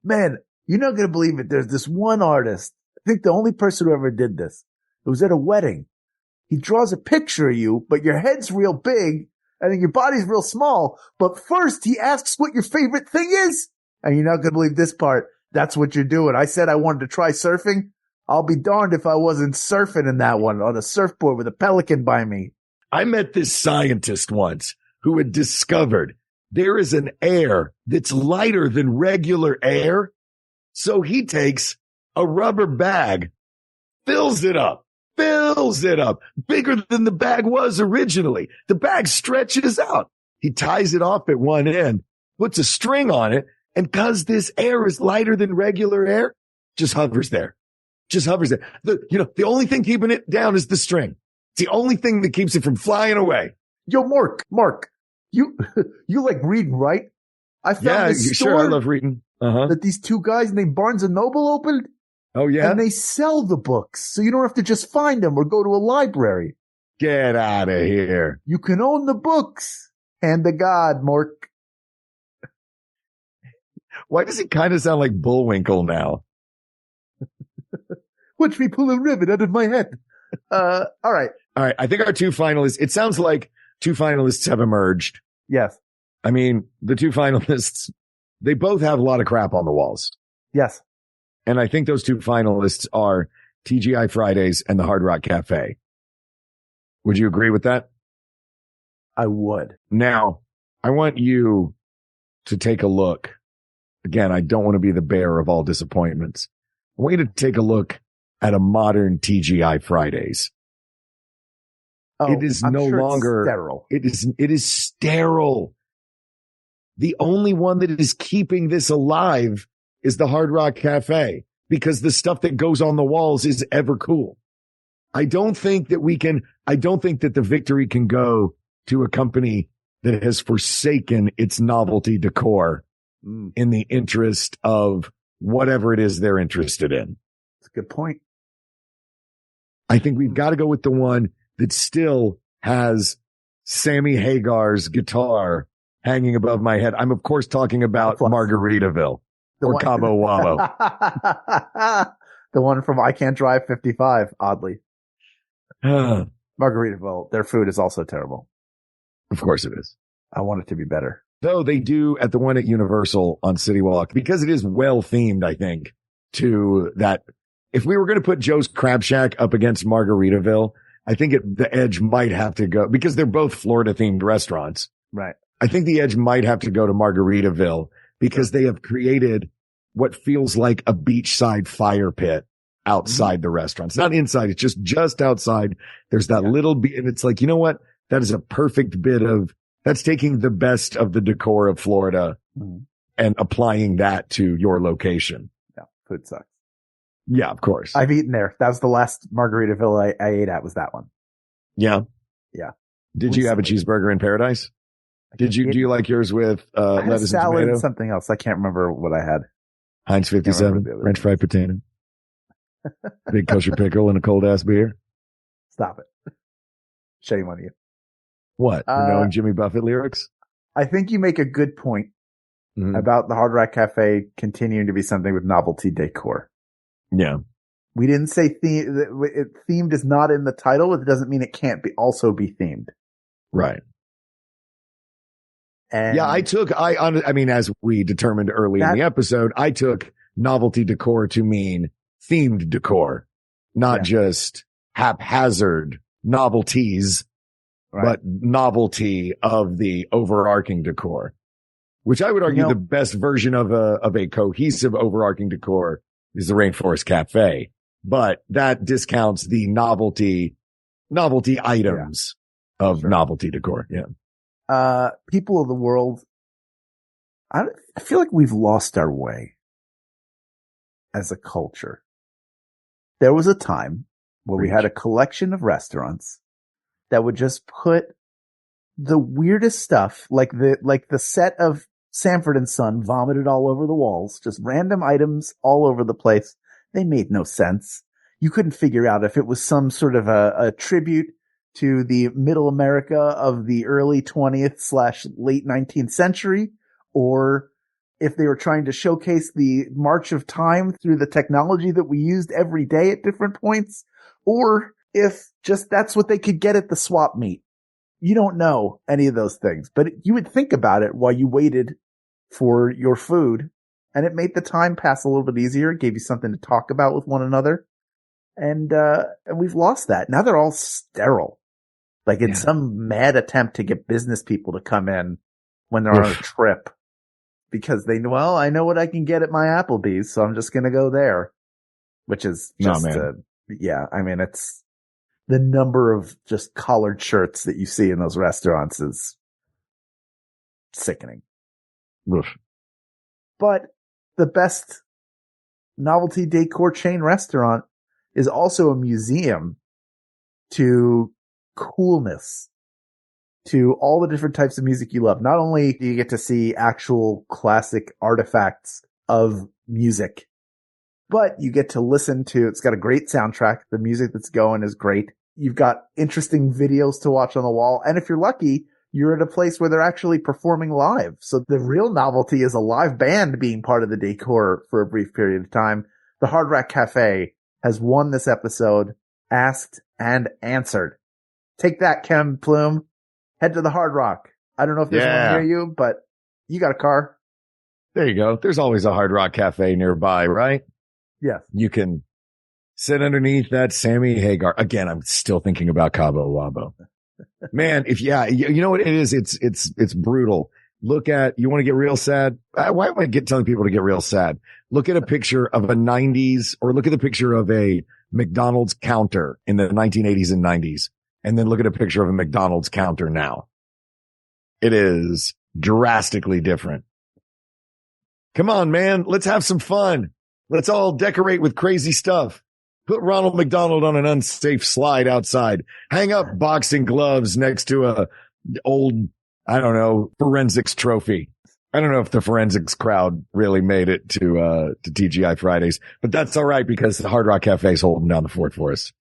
Man, you're not going to believe it. There's this one artist. I think the only person who ever did this. It was at a wedding. He draws a picture of you, but your head's real big and then your body's real small. But first he asks what your favorite thing is. And you're not going to believe this part. That's what you're doing. I said I wanted to try surfing. I'll be darned if I wasn't surfing in that one on a surfboard with a pelican by me. I met this scientist once who had discovered there is an air that's lighter than regular air. So he takes a rubber bag, fills it up, bigger than the bag was originally. The bag stretches out. He ties it off at one end, puts a string on it, and because this air is lighter than regular air, just hovers there. The only thing keeping it down is the string. It's the only thing that keeps it from flying away. Yo, Mark, you like reading, right? I found this store sure. I love reading. That these two guys named Barnes and Noble opened. Oh, yeah? And they sell the books, so you don't have to just find them or go to a library. Get out of here. You can own the books. Hand to God, Mark. Why does he kind of sound like Bullwinkle now? Watch me pull a ribbon out of my head. All right. I think our two finalists, it sounds like two finalists have emerged. Yes. I mean, the two finalists, they both have a lot of crap on the walls. Yes. And I think those two finalists are TGI Fridays and the Hard Rock Cafe. Would you agree with that? I would. Now, I want you to take a look. Again, I don't want to be the bearer of all disappointments. I want you to take a look at a modern TGI Fridays. Oh, it is no longer sterile. It is sterile. The only one that is keeping this alive is the Hard Rock Cafe, because the stuff that goes on the walls is ever cool. I don't think that the victory can go to a company that has forsaken its novelty decor in the interest of whatever it is they're interested in. That's a good point. I think we've got to go with the one that still has Sammy Hagar's guitar hanging above my head. I'm, of course, talking about Margaritaville or Cabo Wabo. The one from I Can't Drive 55, oddly. Margaritaville, their food is also terrible. Of course it is. I want it to be better. Though they do at the one at Universal on City Walk, because it is well themed, I think, to that. If we were going to put Joe's Crab Shack up against Margaritaville, I think the edge might have to go, because they're both Florida themed restaurants. Right. I think the edge might have to go to Margaritaville because they have created what feels like a beachside fire pit outside the restaurant. It's not inside. It's just outside. There's that little bit, and it's like, you know what? That is a perfect bit of, that's taking the best of the decor of Florida and applying that to your location. Yeah. Food sucks. Yeah, of course. I've eaten there. That was the last Margaritaville I ate at, was that one. Yeah. Yeah. Did you have a cheeseburger in paradise? Do you like yours with, lettuce and tomato? And something else. I can't remember what I had. Heinz 57, French fried potato. Big kosher pickle and a cold ass beer. Stop it. Shame on you. What? For knowing Jimmy Buffett lyrics? I think you make a good point about the Hard Rock Cafe continuing to be something with novelty decor. Yeah. We didn't say themed is not in the title. It doesn't mean it can't also be themed. Right. And yeah, I mean, as we determined early in the episode, I took novelty decor to mean themed decor, not just haphazard novelties, but novelty of the overarching decor, which I would argue the best version of a cohesive overarching decor is the Rainforest Cafe, but that discounts the novelty items of novelty decor. Yeah. People of the world, I feel like we've lost our way as a culture. There was a time where we had a collection of restaurants that would just put the weirdest stuff, like the set of Sanford and Son vomited all over the walls, just random items all over the place. They made no sense. You couldn't figure out if it was some sort of a tribute to the middle America of the early 20th / late 19th century, or if they were trying to showcase the march of time through the technology that we used every day at different points, or if just that's what they could get at the swap meet. You don't know any of those things, but you would think about it while you waited for your food, and it made the time pass a little bit easier. It gave you something to talk about with one another. And we've lost that. Now they're all sterile. Like in some mad attempt to get business people to come in when they're on a trip because they know, well, I know what I can get at my Applebee's, so I'm just going to go there, which is just, I mean, it's the number of just collared shirts that you see in those restaurants is sickening. Oof. But the best novelty decor chain restaurant is also a museum to coolness, to all the different types of music you love. Not only do you get to see actual classic artifacts of music, but you get to listen to, it's got a great soundtrack. The music that's going is great. You've got interesting videos to watch on the wall. And if you're lucky, you're at a place where they're actually performing live. So the real novelty is a live band being part of the decor for a brief period of time. The Hard Rock Cafe has won this episode, asked and answered. Take that, Ken Plume. Head to the Hard Rock. I don't know if there's one near you, but you got a car. There you go. There's always a Hard Rock Cafe nearby, right? Yeah. You can sit underneath that Sammy Hagar. Again, I'm still thinking about Cabo Wabo. Man, you know what it is? It's brutal. Look at, you want to get real sad? Why am I telling people to get real sad? Look at a picture of a 90s, or look at the picture of a McDonald's counter in the 1980s and 90s. And then look at a picture of a McDonald's counter now. It is drastically different. Come on, man. Let's have some fun. Let's all decorate with crazy stuff. Put Ronald McDonald on an unsafe slide outside. Hang up boxing gloves next to a old, I don't know, forensics trophy. I don't know if the forensics crowd really made it to TGI Fridays, but that's all right because the Hard Rock Cafe is holding down the fort for us.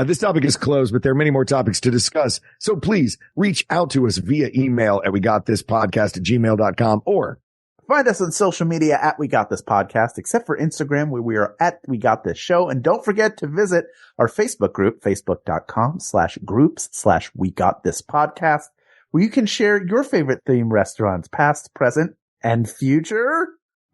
This topic is closed, but there are many more topics to discuss. So please reach out to us via email at wegotThisPodcast@gmail.com, or find us on social media at We Got This Podcast, except for Instagram, where we are at We Got This Show. And don't forget to visit our Facebook group, facebook.com/groups/We Got This Podcast, where you can share your favorite theme restaurants, past, present, and future.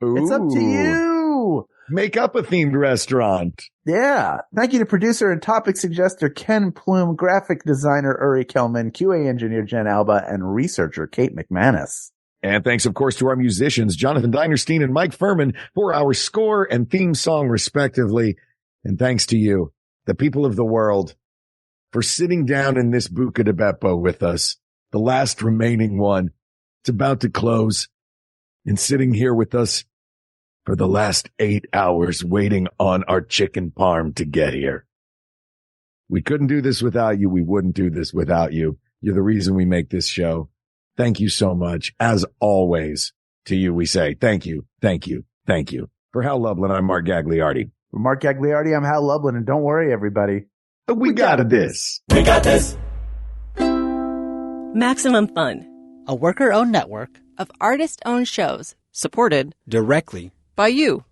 Ooh. It's up to you. Make up a themed restaurant. Yeah. Thank you to producer and topic suggester Ken Plume, graphic designer Uri Kelman, QA engineer Jen Alba, and researcher Kate McManus. And thanks, of course, to our musicians, Jonathan Dinerstein and Mike Furman, for our score and theme song, respectively. And thanks to you, the people of the world, for sitting down in this Buca de Beppo with us, the last remaining one. It's about to close, and sitting here with us for the last 8 hours waiting on our chicken parm to get here. We couldn't do this without you. We wouldn't do this without you. You're the reason we make this show. Thank you so much. As always, to you we say thank you, thank you, thank you. For Hal Lublin, I'm Mark Gagliardi. For Mark Gagliardi, I'm Hal Lublin, and don't worry, everybody. We got this. We got this. Maximum Fun, a worker-owned network of artist-owned shows supported directly by you.